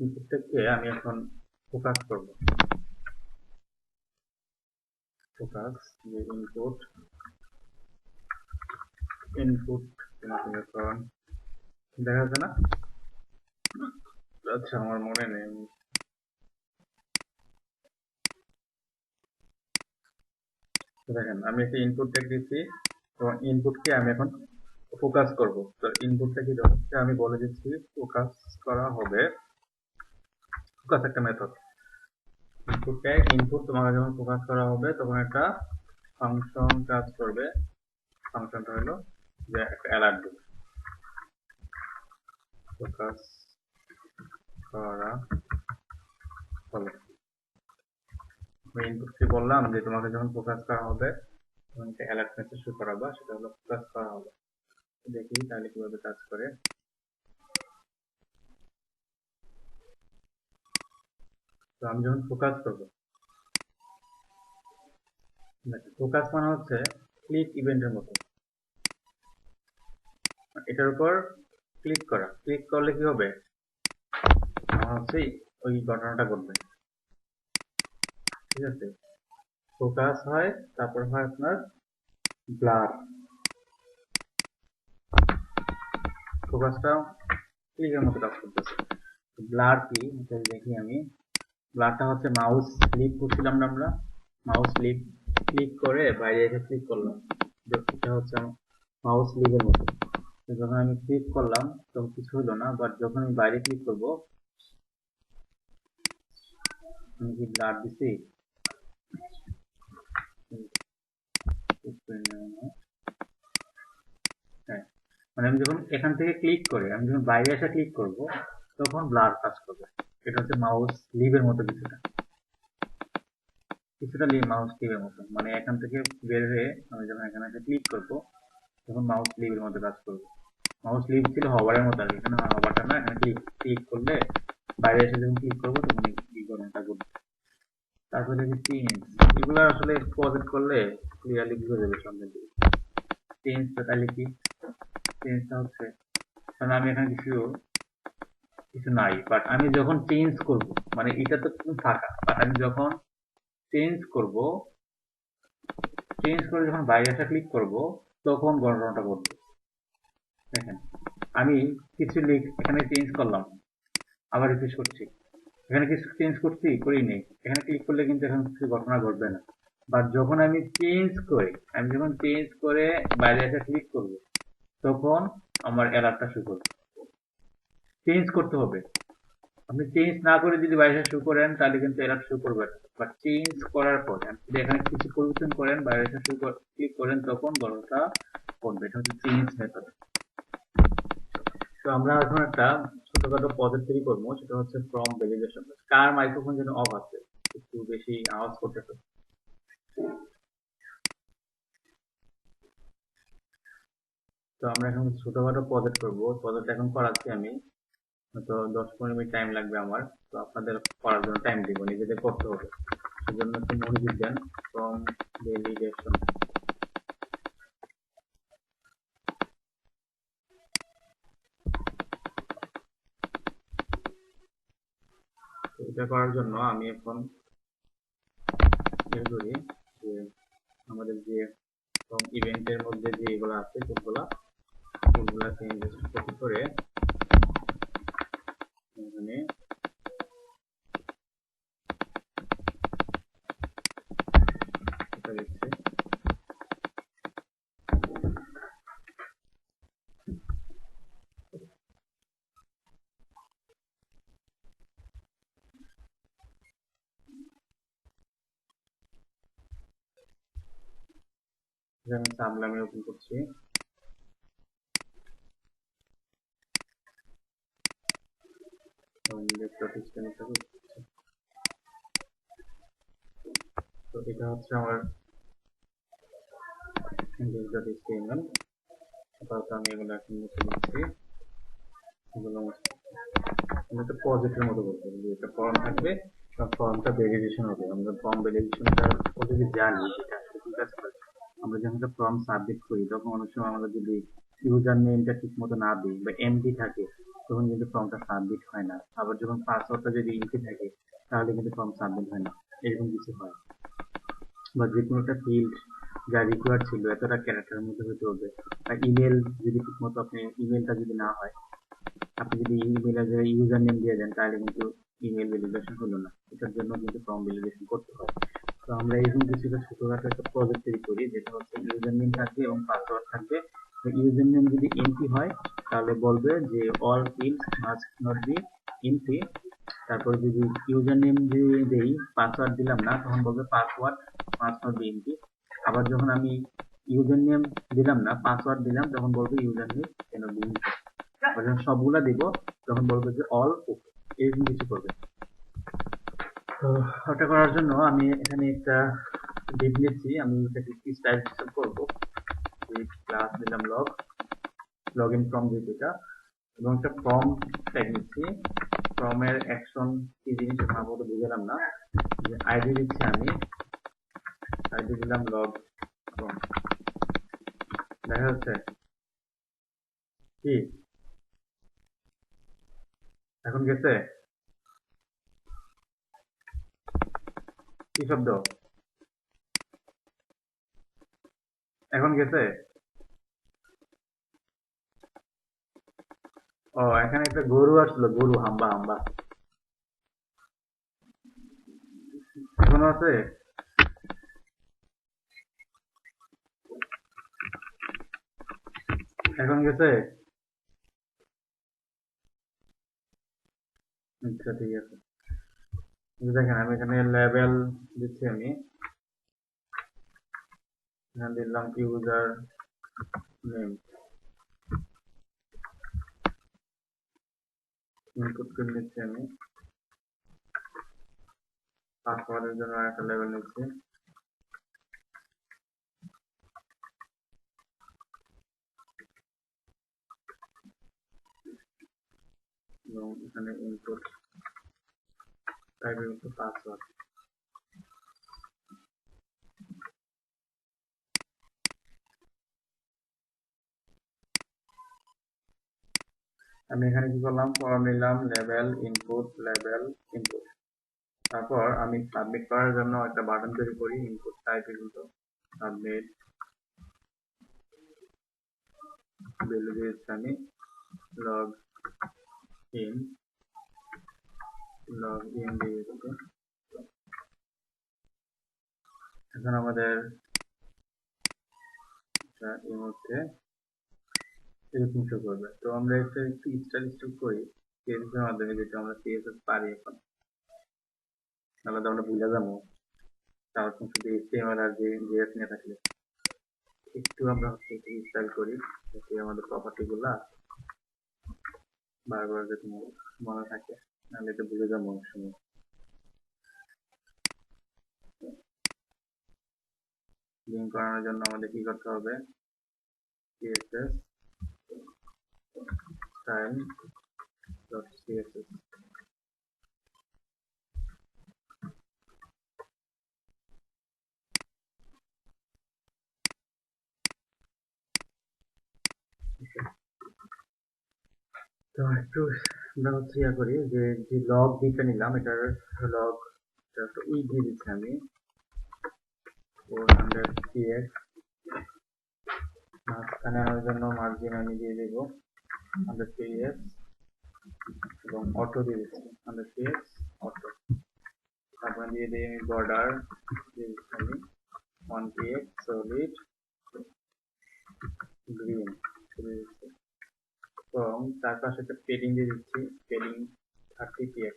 ইনপুট ট্যাগকে আমি এখন ফোকাস করব। ফোকাস যে ইনপুট, ইনপুট এখন দেখা যাচ্ছে না? আচ্ছা, আমার মনে নেই। দেখেন, আমি একটা ইনপুট ট্যাগ দিচ্ছি এবং ইনপুটকে আমি এখন ফোকাস করব। তো ইনপুটটা কি হচ্ছে, আমি বলে দিচ্ছি ফোকাস করা হবে। ফোকাস একটা মেথড। ইনপুট ট্যাগ, ইনপুট তোমাকে যখন ফোকাস করা হবে তখন একটা ফাংশন কাজ করবে। ফাংশনটা হলো যে একটা অ্যালার্ট দেবে, ফোকাস করা হলো। আমি ইনপুটকে বললাম যে তোমাকে যখন ফোকাস করা হবে তখন একটা অ্যালার্ট মেসেজ শো করাবা, সেটা হলো ফোকাস করা হবে। দেখি তাহলে কিভাবে কাজ করে। তো আমি যখন ফোকাস করবো, ফোকাস মানে হচ্ছে ক্লিক ইভেন্টের মতো। এটার উপর ক্লিক করা, ক্লিক করলে কি হবে, আমার হচ্ছে ওই ঘটনাটা ঘটবে। ঠিক আছে, ফোকাস হয়, তারপর হয় আপনার ব্লার। ফোকাসটা ক্লিকের মতো কাজ করতেছে। ব্লার কি দেখি আমি। ব্লারটা হচ্ছে মাউস ক্লিক করছিলাম না আমরা, মাউস ক্লিক করে বাইরে এসে ক্লিক করলাম, এটা হচ্ছে মাউস ক্লিকের মতো। যখন আমি ক্লিক করলাম তখন কিছু হলো না, বাট যখন আমি বাইরে ক্লিক করব, আমি কি ব্লার দিছি? হ্যাঁ, মানে আমি যখন এখান থেকে ক্লিক করে আমি যখন বাইরে এসে ক্লিক করব তখন ব্লার কাজ করবে। এটা হচ্ছে মাউস লিভের মতো কিছুটা, মাউস লিভের মতো। মানে এখান থেকে বের হয়ে আমি যখন এখানে এসে ক্লিক করব তখন মাউস লিভের মতো কাজ করবে। মাউস লিভ ছিল হবারের মতো, আর এখানে হবারটা না, এখানে ক্লিক করলে বাইরে এসে যখন ক্লিক করবো তখন এই ঘটনাটা ঘটবে। তারপরে দেখি চেঞ্জ, এগুলো আসলে প্রজেক্ট করলে ক্লিয়ারলি বুঝে যাবে সামনে দিকে। চেঞ্জটা তাহলে কি, চেঞ্জটা হচ্ছে, কারণ আমি এখানে কিছু কিছু নাই, বাট আমি যখন চেঞ্জ করব, মানে এটা তো ফাঁকা, বাট আমি যখন চেঞ্জ করব, চেঞ্জ করে যখন বাইরে আসা ক্লিক করব, তখন ঘটনাটা ঘটবে। দেখেন, আমি কিছু এখানে চেঞ্জ করলাম, আবার রিফ্রেশ করছি, এখানে কিছু চেঞ্জ করছি, করি নেই, এখানে ক্লিক করলে কিন্তু এখন কিছু ঘটনা ঘটবে না। বাট যখন আমি চেঞ্জ করি, আমি যখন চেঞ্জ করে বাইরে এসে ক্লিক করব, তখন আমার অ্যালার্টটা শো করবে। চেঞ্জ করতে হবে। আপনি চেঞ্জ না করে যদি বাইরে শো করেন তাহলে কিন্তু অ্যালার্ট শো করবে না। বাট চেঞ্জ করার পরে আপনি যদি এখানে কিছু পরিবর্তন করেন, বাইরে এসে শো ক্লিক করেন, তখন ঘটনাটা ঘটবে। এটা হচ্ছে চেঞ্জ মেথড। তো আমরা এখন একটা ছোটখাটো প্রজেক্ট তৈরি করবো, সেটা হচ্ছে ফ্রম ভ্যালিডেশন। কার মাইক্রোফোন যেন অফ আছে, একটু বেশি আওয়াজ করতেছে। তো আমরা এখন ছোটখাটো প্রজেক্ট করবো, প্রজেক্ট এখন করাচ্ছি আমি, হয়তো 10-15 মিনিট টাইম লাগবে আমার। তো আপনাদের করার জন্য টাইম দিব, নিজেদের করতে হবে, সেজন্য একটু মনোযোগ দেন। ফ্রম ভ্যালিডেশন, তো এটা করার জন্য আমি এখন বের করি যে আমাদের যে ফ্রম ইভেন্টের মধ্যে যে এগুলো আছে, কোডগুলাকে ইনভেস্ট কপি করে এখানে এটা দিচ্ছে। আমি সাবলামে ওপেন করছি। তো এটা হচ্ছে আমার index.html। আপাতত আমি এগুলো এখন মুছে দিচ্ছি, এগুলো আমি একটা প্রজেক্টের মতো করতে পারি, একটা ফর্ম থাকবে, ফর্মটা ভেরিফিকেশন হবে। আমরা ফর্ম ভেরিফিকেশনটা অলরেডি জানি সেটা আসলে কি কাজ করে। আমরা যখন একটা ফর্ম সাবমিট করি, তখন অনেক সময় আমরা যদি ইউজার নেমটা ঠিক মতো না দিই বা এমটি থাকে, তখন কিন্তু ফর্মটা সাবমিট হয় না। আবার যখন পাসওয়ার্ডটা যদি এমটি থাকে, তাহলে কিন্তু ফর্ম সাবমিট হয় না, এরকম কিছু হয়। বা যে কোনো একটা ফিল্ড যা রিকোয়ার্ড ছিল এতটা ক্যারেক্টারের মধ্যে হতে হবে, বা ইমেল যদি ঠিক মতো আপনি ইমেলটা যদি না হয়, আপনি যদি ইমেলের জায়গায় ইউজার নেম দিয়ে দেন, তাহলে কিন্তু ইমেল ভ্যালিডেশন হলো না। এটার জন্য কিন্তু ফর্ম ভ্যালিডেশন করতে হয়। তো আমরা এরকম কিছু একটা ছোটখাটো একটা প্রজেক্ট তৈরি করি, যেটা হচ্ছে ইউজার নেম থাকবে এবং পাসওয়ার্ড থাকবে। ইউজার নেম যদি এমটি হয়, তাহলে বলবে যে all fields must not be empty. তারপরে যদি ইউজার নেম যদি দেই, পাসওয়ার্ড দিলাম না, তখন বলবে password must not be empty. আবার যখন আমি ইউজার নেম দিলাম না, পাসওয়ার্ড দিলাম, তখন বলবে user name can be empty. যখন সবগুলা দিব, তখন বলবে যে অল ওকে, এরকম কিছু করবে। তো ওটা করার জন্য আমি এখানে একটা ডিভ নিচ্ছি, আমি এটাকে কি স্টাইল সিস্টেম করবো। ক্লাস দিলাম লগ ইন ফর্ম যেহেতু এটা, এবং একটা ফর্ম ট্যাগ নিচ্ছি। ফর্মের অ্যাকশন কি জিনিস সম্ভবত বুঝলাম না, যে আইডি দিচ্ছি আমি, আইডি দিলাম লগ ফর্ম। দেখা যাচ্ছে কি এখন গেছে? কি শব্দ এখন গেছে? ও, এখানে একটা গরু আসলো, গরু হাম্বা হাম্বা, এখনো আছে? এখন গেছে? আচ্ছা, ঠিক আছে। দেখেন, আমি এখানে লেভেল দিচ্ছি, আমি এখানে দিলাম ইউজার নেম, ইনপুট করে নিচ্ছি আমি। পাসওয়ার্ডের জন্য একটা লেভেল নিচ্ছি, এবং এখানে ইনপুট টাইপ পাসওয়ার্ড। আমি এখানে কি করলাম, ফর্ম নিলাম, লেভেল ইনপুট, তারপর আমি সাবমিট করার জন্য একটা বাটন তৈরি করি, ইনপুট টাইপ কিন্তু সাবমিট, ভ্যালু দিয়েছি আমি লগ ইন, দিয়েছি। এখন আমাদের এই মুহূর্তে এরকম শো করবে। তো আমরা এটা একটু স্টাইল করি CSS এর মাধ্যমে, যেটা আমরা CSS পারি এখন, তাহলে তো আমরা ভুলে যাবো তারপর শুধু HTML আর JS নিয়ে থাকলে। একটু আমরা হচ্ছে একটু স্টাইল করি যাতে আমাদের প্রপার্টি গুলা বারবার যাতে মনে থাকে, নাহলে এটা ভুলে যাবো অনেক সময়। লিঙ্ক করানোর জন্য আমাদের কি করতে হবে, CSS style.css। তো একটু আমরা হচ্ছে ইয়া করি যে লগ দিতে নিলাম, এটার লগ দিয়ে দিচ্ছি আমি 400 px, মাঝখানে আনার জন্য মার্জিন আমি দিয়ে দেব 100 px এবং অটো দিয়ে দিচ্ছি 100 px অটো। তারপর দিয়ে দিই আমি বর্ডার দিয়ে দিচ্ছি আমি 1 px সলিড গ্রিন এবং তার পাশে একটা পেডিং দিয়ে দিচ্ছি, পেডিং 30 px।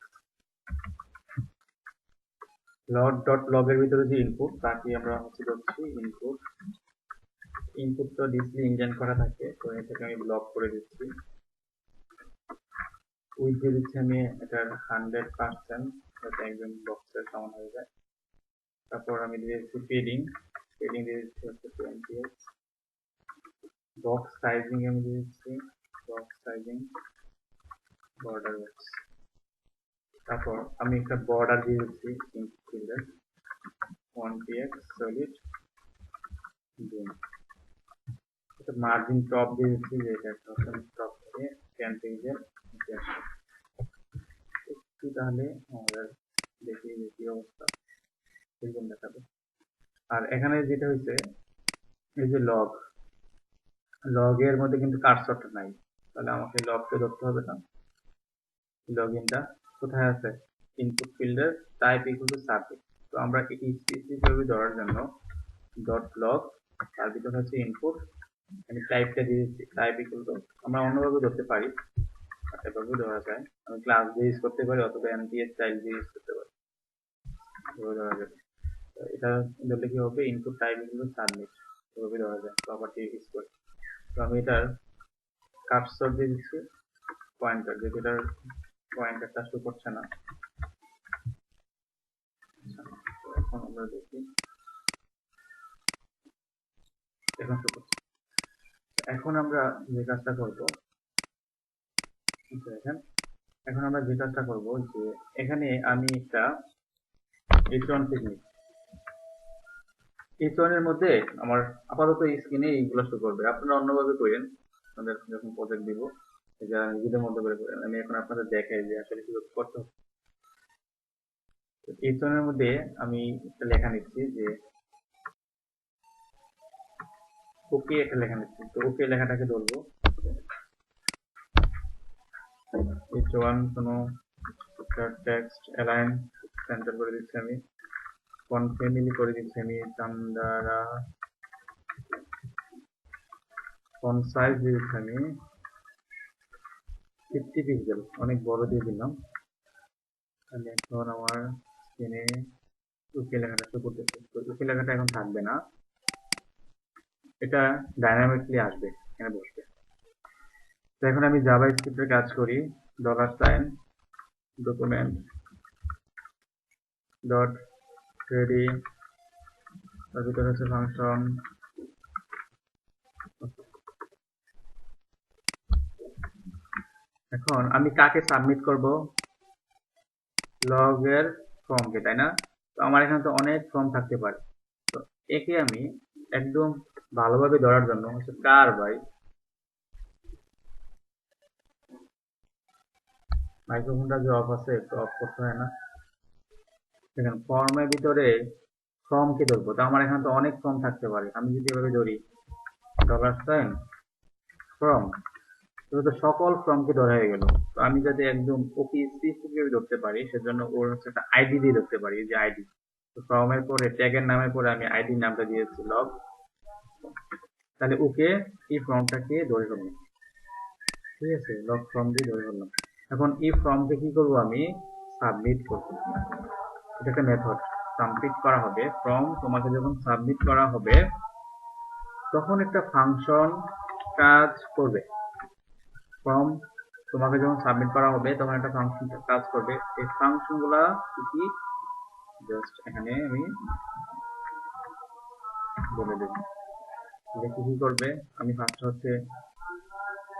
log এর ভিতরে যে ইনপুট তাকে আমরা হচ্ছে করছি ইনপুট তো ডিসপ্লে ইনজেন্ট করা থাকে, তো এটাকে আমি ব্লক করে দিচ্ছি। উইথ দিয়ে দিচ্ছি আমি এটার 100% যাতে একদম বক্সের সমান হয়ে যায়। তারপর আমি দিয়ে দিচ্ছি পেডিং দিয়ে দিচ্ছি হচ্ছে 20x। বক্স সাইজিং আমি দিয়ে দিচ্ছি বক্স সাইজিং বর্ডার বক্স। তারপর আমি একটা বর্ডার দিয়ে দিচ্ছি ইনপুট ফিল্ডের 1 px solid green. Margin top দিয়ে দিচ্ছি, যে এটা একটা টপ থেকে 10 পেজের একটু, তাহলে আমাদের দেখি অবস্থা এরকম দেখাবে। আর এখানে যেটা হচ্ছে এই যে লগের মধ্যে কিন্তু কার্সরটা নাই, তাহলে আমাকে লগকে ধরতে হবে না। লগইনটা কোথায় আছে, ইনপুট ফিল্ডের টাইপ ইকুয়াল টু সাবজেক্ট। তো আমরা এটি স্পেসিফিকভাবে ধরার জন্য ডট লগ, তার ভিতরে হচ্ছে ইনপুট, আমি টাইপটা দিয়ে দিচ্ছি টাইপ ইকুয়াল টু, আমরা অন্যভাবে ধরতে পারি, এভাবে ধরা যায়, আমি ক্লাস দিয়ে ইউজ করতে পারি অথবা এনপিএস স্টাইল দিয়ে ইউজ করতে পারি, এভাবে ধরা যাবে। এটা ধরলে কি হবে, input type equal to submit, এভাবে ধরা যায় প্রপার্টি ইউজ করে। তো আমি এটার কার্সর দিয়ে দিচ্ছি পয়েন্টার, যেহেতু এটার পয়েন্টারটা শো করছে না। এখন আমরা দেখি, এখন শো করছে। এখন আমরা যে কাজটা করবো, দেখেন এখন আমরা যে কাজটা করবো যে এখানে আমি একটা h1 টেকনিক, h1 এর মধ্যে আমার আপাতত স্ক্রিনে এইগুলো শো করবে, আপনারা অন্যভাবে করেন, আপনাদের যখন প্রজেক্ট দিব যারা নিজেদের মধ্যে করে করেন। আমি এখন আপনাদের দেখাই যে আসলে কিভাবে করতে হবে। h1 এর মধ্যে আমি একটা লেখা নিচ্ছি যে ওকে, একটা লেখা নিচ্ছি, তো ওকে লেখাটাকে ধরবো, h1 কোনো টেক্সট অ্যালাইন সেন্টার করে দিচ্ছি আমি, ফন্ট ফ্যামিলি করে দিচ্ছি আমি চান্দারা, ফন্ট সাইজ দিয়ে দিচ্ছি আমি 50 পিক্সেল, অনেক বড় দিয়ে দিলাম। তাহলে এখন আমার স্ক্রিনে ওকে লেখাটা শো করতেছে। তো ওকে লেখাটা এখন থাকবে না, এটা ডাইনামিকলি আসবে, এখানে বসবে। তো এখন আমি জাভা স্ক্রিপ্টের কাজ করি, $সাইন ডকুমেন্ট ডট রেডি, তার ভিতরে হচ্ছে ফাংশন। এখন আমি কাকে সাবমিট করব, লগের ফর্মকে, তাই না? তো আমার এখানে তো অনেক ফর্ম থাকতে পারে, তো একে আমি একদম ভালোভাবে ধরার জন্য হচ্ছে কার বাই মাইক্রোফোনটা যে অফ আছে একটু অফ করতে হয় না? দেখেন ফর্মের ভিতরে ফর্ম কি ধরবো, তো আমার এখানে তো অনেক ফর্ম থাকতে পারে। আমি যদি এভাবে ধরি $, ফর্ম, তাহলে তো সকল ফর্মকে ধরা হয়ে গেল। তো আমি যাতে একদম ওকে স্পেসিফিক ধরতে পারি, সেজন্য ওর হচ্ছে একটা আইডি দিয়ে ধরতে পারি, এই যে আইডি। তো ফর্মের পরে ট্যাগের নামের পরে আমি আইডি নামটা দিয়েছি লগ। তাহলে ওকে এই ফর্মটাকে ধরে ফেললাম, ঠিক আছে, লগ ফর্ম দিয়ে ধরে ফেললাম। এখন এই ফর্মকে কি করব, আমি সাবমিট করব। এটা একটা মেথড, সাবমিট করা হবে। ফর্ম তোমাকে যখন সাবমিট করা হবে তখন একটা ফাংশন কাজ করবে। ফর্ম তোমাকে যখন সাবমিট করা হবে তখন একটা ফাংশন কাজ করবে। এই ফাংশন গুলা কি কি, জাস্ট এখানে আমি বলে দেব। দেখি কি করবে। আমি ফার্স্ট হচ্ছে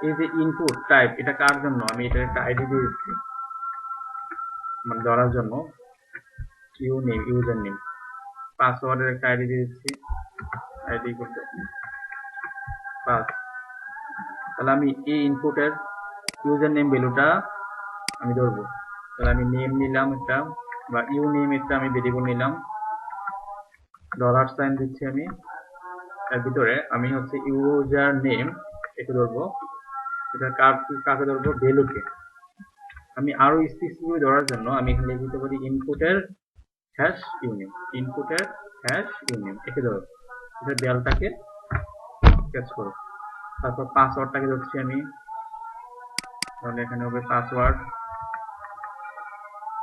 এই যে ইনপুট টাইপ, এটা কার জন্য, আমি এটার একটা আইডি দিয়ে দিচ্ছি মানে ধরার জন্য। ইউজার নেম, পাসওয়ার্ডের একটা আইডি দিয়ে দিচ্ছি, আইডি করতে পাস। তাহলে আমি এই ইনপুটের ইউজার নেম ভ্যালুটা আমি ধরবো। তাহলে আমি নেম নিলাম একটা, বা ইউ নেম একটা আমি ভেরিয়েবল নিলাম, $সাইন দিচ্ছি আমি। এর ভিতরে আমি হচ্ছে ইউজার নেম এটা ধরবো। এটা কাকে ধরবো, ভ্যালুকে। আমি আরো স্পেসিফিক ধরার জন্য আমি এখানে লিখে দিতে পারি ইনপুটের হ্যাশ ইউনেম, ইনপুটের হ্যাশ ইউনেম একে ধরো। এটা ডেলটাকে ক্যাচ করো। তারপর পাসওয়ার্ডটাকে ধরছি আমি, তাহলে এখানে হবে পাসওয়ার্ড,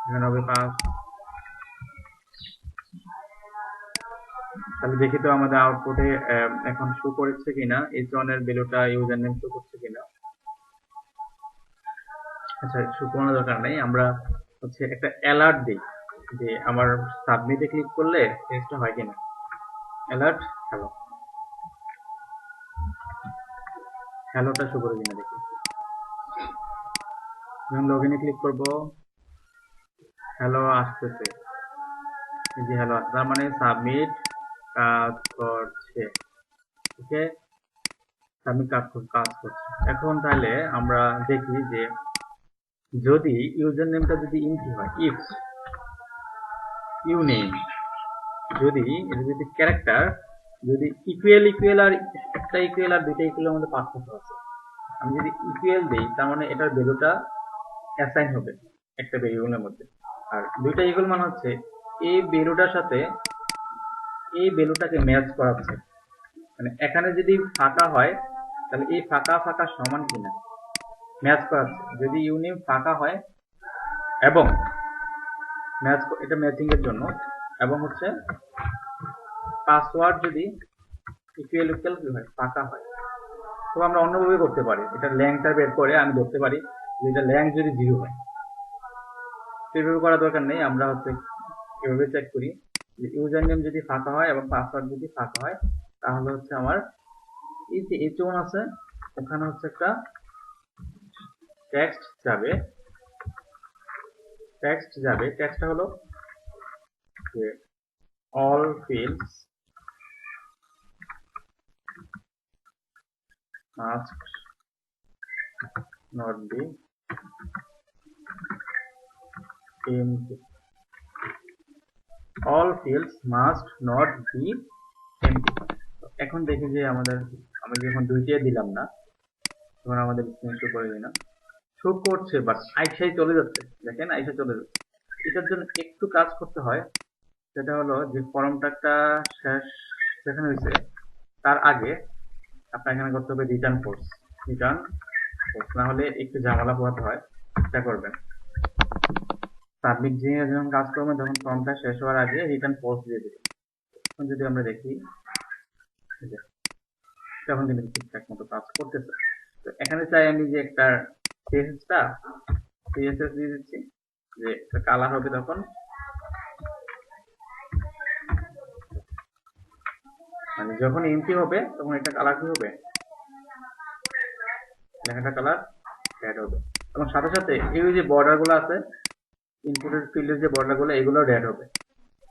এখানে হবে পাস। তাহলে দেখি তো আমাদের আউটপুটে এখন শো করেছে কিনা, এইচ1 এর ভ্যালুটা ইউজার নেম শো করছে কিনা। আচ্ছা, শো করানোর দরকার নেই, আমরা হচ্ছে একটা অ্যালার্ট দিই যে আমার সাবমিটে ক্লিক করলে টেক্সটটা হয় কিনা। অ্যালার্ট হ্যালো, হ্যালোটা শো করে কিনা দেখি। যখন লগইনে ক্লিক করব হ্যালো আসতেছে, এই যে হ্যালো আসছে, তার মানে সাবমিট কাজ করছে। ওকে, সাবমিট কাজ করছে। এখন তাহলে আমরা দেখি যে যদি ইউজার নেমটা যদি ইনটি হয়, ইফ ইউ নেম যদি এটা যদি ক্যারেক্টার যদি ইকুয়াল আর একটা ইকুয়াল আর দুইটা ইকুয়ালের মধ্যে পার্থক্য আছে, আমি যদি ইকুয়াল দেই তার মানে এটার ভ্যালুটা অ্যাসাইন হবে একটা ভেরিয়েবলের মধ্যে। আর দুইটা ইকুয়াল মানে হচ্ছে এই ভ্যালুটার সাথে এই ভ্যালুটাকে ম্যাচ করাচ্ছে। মানে এখানে যদি ফাঁকা হয় তাহলে এই ফাঁকা ফাঁকা সমান কিনা ম্যাচ করাচ্ছে। যদি ইউনিম ফাঁকা হয় এবং ম্যাচ, এটা ম্যাচিং এর জন্য, এবং হচ্ছে পাসওয়ার্ড যদি ইকুয়াল কি হয়, ফাঁকা হয়। তো আমরা অন্যভাবে করতে পারি, এটা ল্যাংটা বের করে আমি ধরতে পারি যে এটা ল্যাং যদি 0 হয়। সেভাবে করার দরকার নেই, আমরা হচ্ছে এভাবে চেক করি যে ইউজার নেম যদি ফাঁকা হয় এবং পাসওয়ার্ড যদি ফাঁকা হয়, তাহলে হচ্ছে আমার এই যে h1 আছে ওখানে হচ্ছে একটা টেক্সট যাবে। টেক্সটটা হলো যে all fields must not be empty, all fields must not be empty। এখন দেখি যে আমি যখন দুইটাই দিলাম না তখন আমাদের স্ক্রিন শো করে দিই না, শো করছে বাট আইসাই চলে যাচ্ছে। দেখেন আইসা চলে যাচ্ছে। এটার জন্য একটু কাজ করতে হয়, সেটা হলো যে ফর্মটা শেষ যেখানে হয়েছে তার আগে আপনার এখানে করতে হবে রিটার্ন ফোর্স। না হলে একটু ঝামেলা পোহাতে হয়, চেষ্টা করবেন। সাবমিট দিয়ে যখন কাজ করবেন তখন ফর্মটা শেষ হওয়ার আগে রিটার্ন ফোর্স দিয়ে দেবেন। এখন যদি আমরা দেখি তখন কিন্তু ঠিকঠাক মতো কাজ করতেছে। তো এখানে চাই আমি যে একটা সিএসএস দিয়ে দিচ্ছি, যে কালার হবে তখন মানে যখন এমটি হবে তখন এটা কালার কি হবে, লেখাটা কালার অ্যাড হবে। এবং সাথে সাথে এই যে বর্ডার গুলো আছে ইনপুটের ফিল্ডের যে বর্ডার গুলো এগুলো অ্যাড হবে।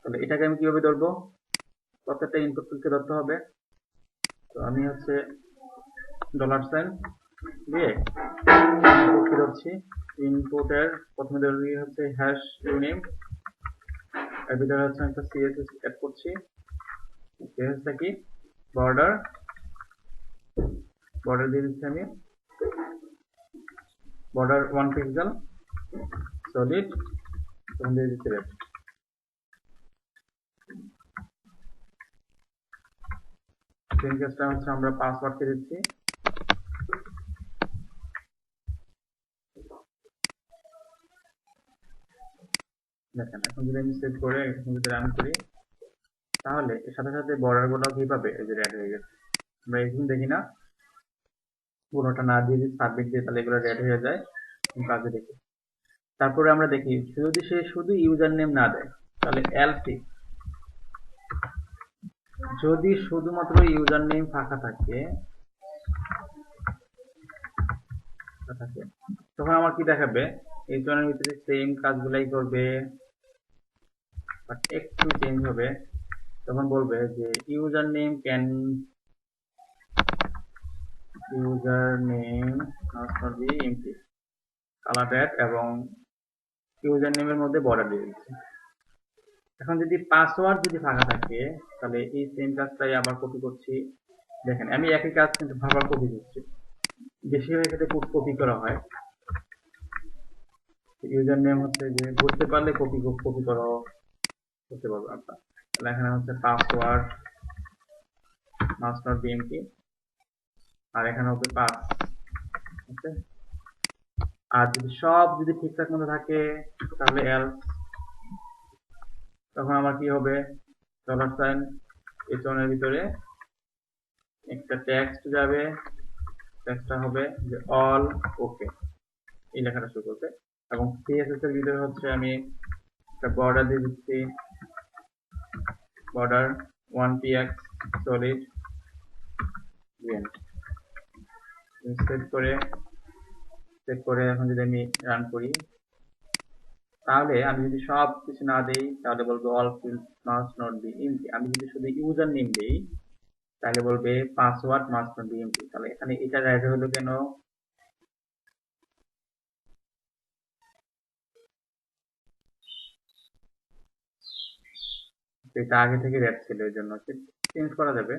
তাহলে এটাকে আমি কিভাবে ধরবো, প্রত্যেকটা ইনপুট ফিল্ডকে ধরতে হবে। তো আমি হচ্ছে $সাইন দিয়ে ইনপুটকে করছি, ইনপুটের প্রথমে ধরে হচ্ছে হ্যাশ ইউনিক, এর ভিতরে হচ্ছে একটা সিএসএস অ্যাড করছি। সিএসএসটা কি? বর্ডার, বর্ডার দিয়ে দিচ্ছি আমি, বর্ডার 1 পিক্সেল সলিড, তখন দিয়ে দিচ্ছি রেড। সেম কেসটা হচ্ছে আমরা পাসওয়ার্ডকে দিচ্ছি, দেখেন এখন যদি আমি সেভ করে এখন যদি রান করি, তাহলে এর সাথে সাথে বর্ডার গুলো কিভাবে এই যে রেড হয়ে গেছে। আমরা এখন দেখি না, পুরোটা না দিয়ে যদি সাবমিট দিয়ে তাহলে এগুলো রেড হয়ে যায়, কাজে দেখি। তারপরে আমরা দেখি যদি সে শুধু ইউজার নেম না দেয়, তাহলে এলসি যদি শুধুমাত্র ইউজার নেম ফাঁকা থাকে তখন আমার কি দেখাবে, এই জনের ভিতরে সেম কাজগুলাই করবে, বাট একটু চেঞ্জ হবে। তখন বলবে যে user name can user name must not be empty, colour red, এবং ইউজার নেমের মধ্যে বর্ডার দিয়ে দিচ্ছে। এখন যদি পাসওয়ার্ড যদি ফাঁকা থাকে তাহলে এই সেম কাজটাই আবার কপি করছি। দেখেন আমি একই কাজ কিন্তু বারবার কপি করছি, বেশিরভাগ ক্ষেত্রে কপি করা হয়। ইউজার নেম হচ্ছে যে বুঝতে পারলে কপি করা করতে পারবো আপনার। তাহলে এখানে হচ্ছে password must not be empty, আর এখানে হবে পাস। ওকে, আর যদি সব যদি ঠিকঠাক মতো থাকে তাহলে এলস, তখন আমার কি হবে, ডলার সাইন এর ভিতরে একটা টেক্সট যাবে, টেক্সটটা হবে যে অল ওকে, এই লেখাটা শুরু করবে। এবং সিএসএস এর ভিতরে হচ্ছে আমি একটা বর্ডার দিয়ে দিচ্ছি, border 1px solid green. Save করে এখন যদি আমি রান করি, তাহলে আমি যদি সব কিছু না দেই তাহলে বলবে all field must not be empty. আমি যদি শুধু ইউজার নেম দেই তাহলে বলবে password must not be empty. তাহলে এখানে এটা রেড হলো কেন, এটা আগে থেকে রেড ছিল, এর জন্য চেঞ্জ করা যাবে।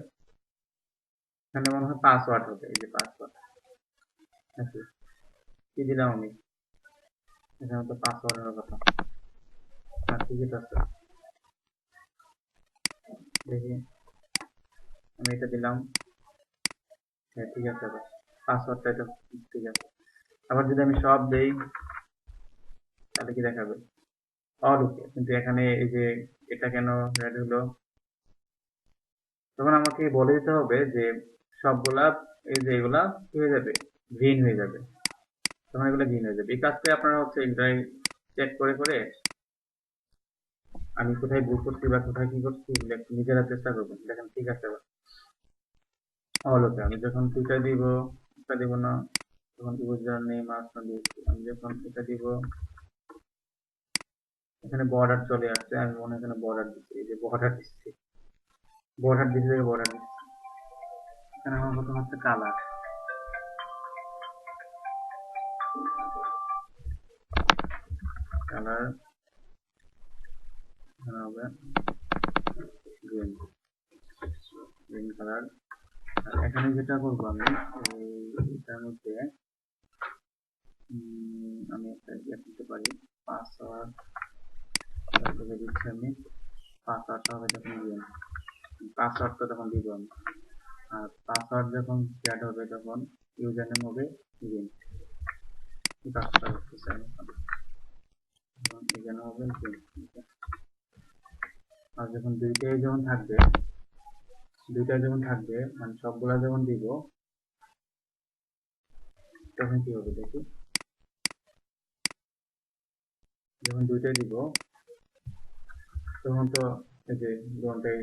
এখানে মনে হয় পাসওয়ার্ড হবে, এই যে পাসওয়ার্ড কি দিলাম আমি, এখানে তো পাসওয়ার্ডের কথা। ঠিকই তো আছে, দেখি আমি এটা দিলাম, হ্যাঁ ঠিক আছে, আবার পাসওয়ার্ডটা এটা ঠিক আছে। আবার যদি আমি সব দেই তাহলে কি দেখাবে, অল ওকে, কিন্তু এখানে এই যে এটা কেন রেড হলো, তখন আমাকে বলে দিতে হবে যে সবগুলা এই যে এগুলা কি হয়ে যাবে, গ্রিন হয়ে যাবে। তখন এগুলো গ্রিন হয়ে যাবে। এই কাজটা আপনারা হচ্ছে এটাই চেক করে করে আমি কোথায় ভুল করছি বা কোথায় কি করছি নিজেরা চেষ্টা করবেন। দেখেন ঠিক আছে, অল ওকে। আমি যখন দুইটা দিব, একটা দিব না, তখন ইউজার নেম আসনা দিয়েছি। আমি যখন এটা দিব, এখানে বর্ডার চলে আসছে, আমি মনে হয় এখানে বর্ডার দিচ্ছি, এই যে বর্ডার দিচ্ছি, বর্ডার দিচ্ছি, বর্ডার দিচ্ছি। এখানে আমার প্রথম হচ্ছে কালার, কালার এখানে হবে গ্রিন, গ্রিন কালার। আর এখানে যেটা করবো আমি এটার মধ্যে আমি একটা ইয়ে দিতে পারি, পাসওয়ার্ড দিচ্ছি আমি, পাসওয়ার্ডটা হবে যখন গ্রিন, পাসওয়ার্ডটা তখন দিব আমি। আর পাসওয়ার্ড যখন সেট হবে তখন ইউজার নেম হবে গ্রিন। এই কাজটা করতেছি আমি, এখানে হবে গ্রিন। আর যখন দুইটাই যখন থাকবে মানে সবগুলা যখন দিব তখন কি হবে দেখি, যখন দুইটাই দিব তখন তো এই যে দুটাই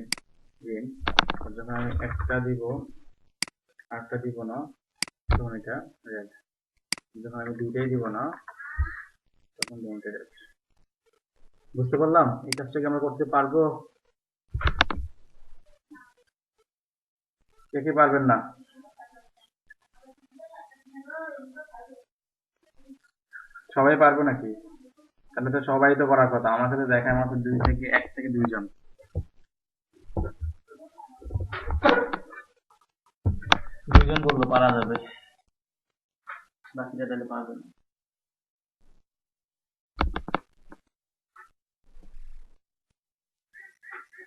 গ্রিন, আর যখন আমি একটা দিব আরেকটা দিব না তখন এটা রেড, যখন আমি দুইটাই দিব না তখন দুটোই রেড। বুঝতে পারলাম এই কাজটা কি আমরা করতে পারবো, কে কে পারবেন না? সবাই পারবে নাকি? তাহলে তো সবাই তো করার কথা। আমার সাথে দেখায় মাত্র 1 থেকে 2 জন। 2 জন বললো পারা যাবে, বাকিরা তাহলে পারবে না।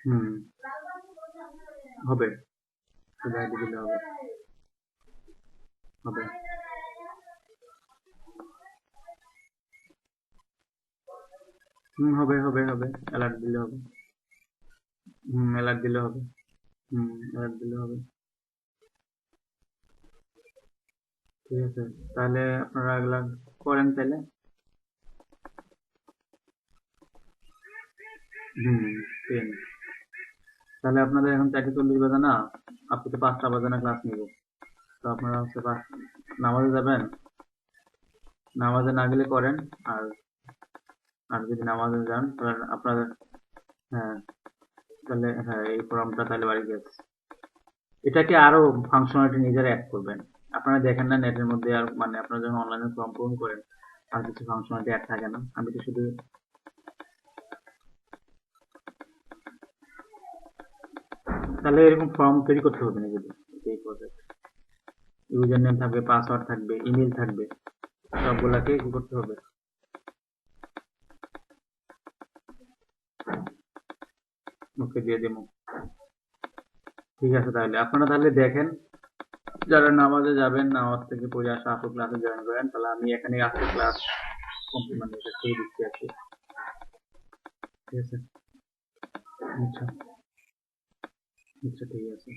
হুম, হবে। শুধু আইডি দিলে হবে। হবে। হবে হবে হবে। অ্যালার্ট দিলে হবে। অ্যালার্ট দিলে হবে। অ্যালার্ট দিলে হবে। ঠিক আছে। তাহলে আপনারা এগুলা করেন তাহলে। হুম, 10। তাহলে আপনাদের এখন 4:40 বাজে না? আপনি তো 5টা বাজে না ক্লাস নিব। তো আপনারা হচ্ছে নামাজে যাবেন। নামাজে না গেলে করেন। আর আর যদি নামাজে যান তাহলে আপনাদের, হ্যাঁ, তাহলে হ্যাঁ এই ফর্মটা তাহলে বাড়ি গেছে। এটাকে আরো ফাংশনালিটি নিজেরা অ্যাড করবেন। আপনারা দেখেন না নেটের মধ্যে, আর মানে আপনারা যখন অনলাইনে ফর্ম পূরণ করেন আর কিছু ফাংশনালিটি অ্যাড থাকে না। আমি তো শুধু তাহলে এরকম ফর্ম তৈরি করতে হবে নিজেদের। এই প্রজেক্ট ইউজার নেম থাকবে, পাসওয়ার্ড থাকবে, ইমেল থাকবে, সবগুলাকে কি করতে হবে? ওকে দিয়ে দেবো। ঠিক আছে, তাহলে আপনারা তাহলে দেখেন। যারা নামাজে যাবেন, নামাজ থেকে পড়ে আসা আপু ক্লাসে জয়েন করেন। তাহলে আমি এখানে আজকে ক্লাস কমপ্লিট মানে শেষ করে দিচ্ছি আর কি। ঠিক আছে। আচ্ছা আচ্ছা, ঠিক আছে।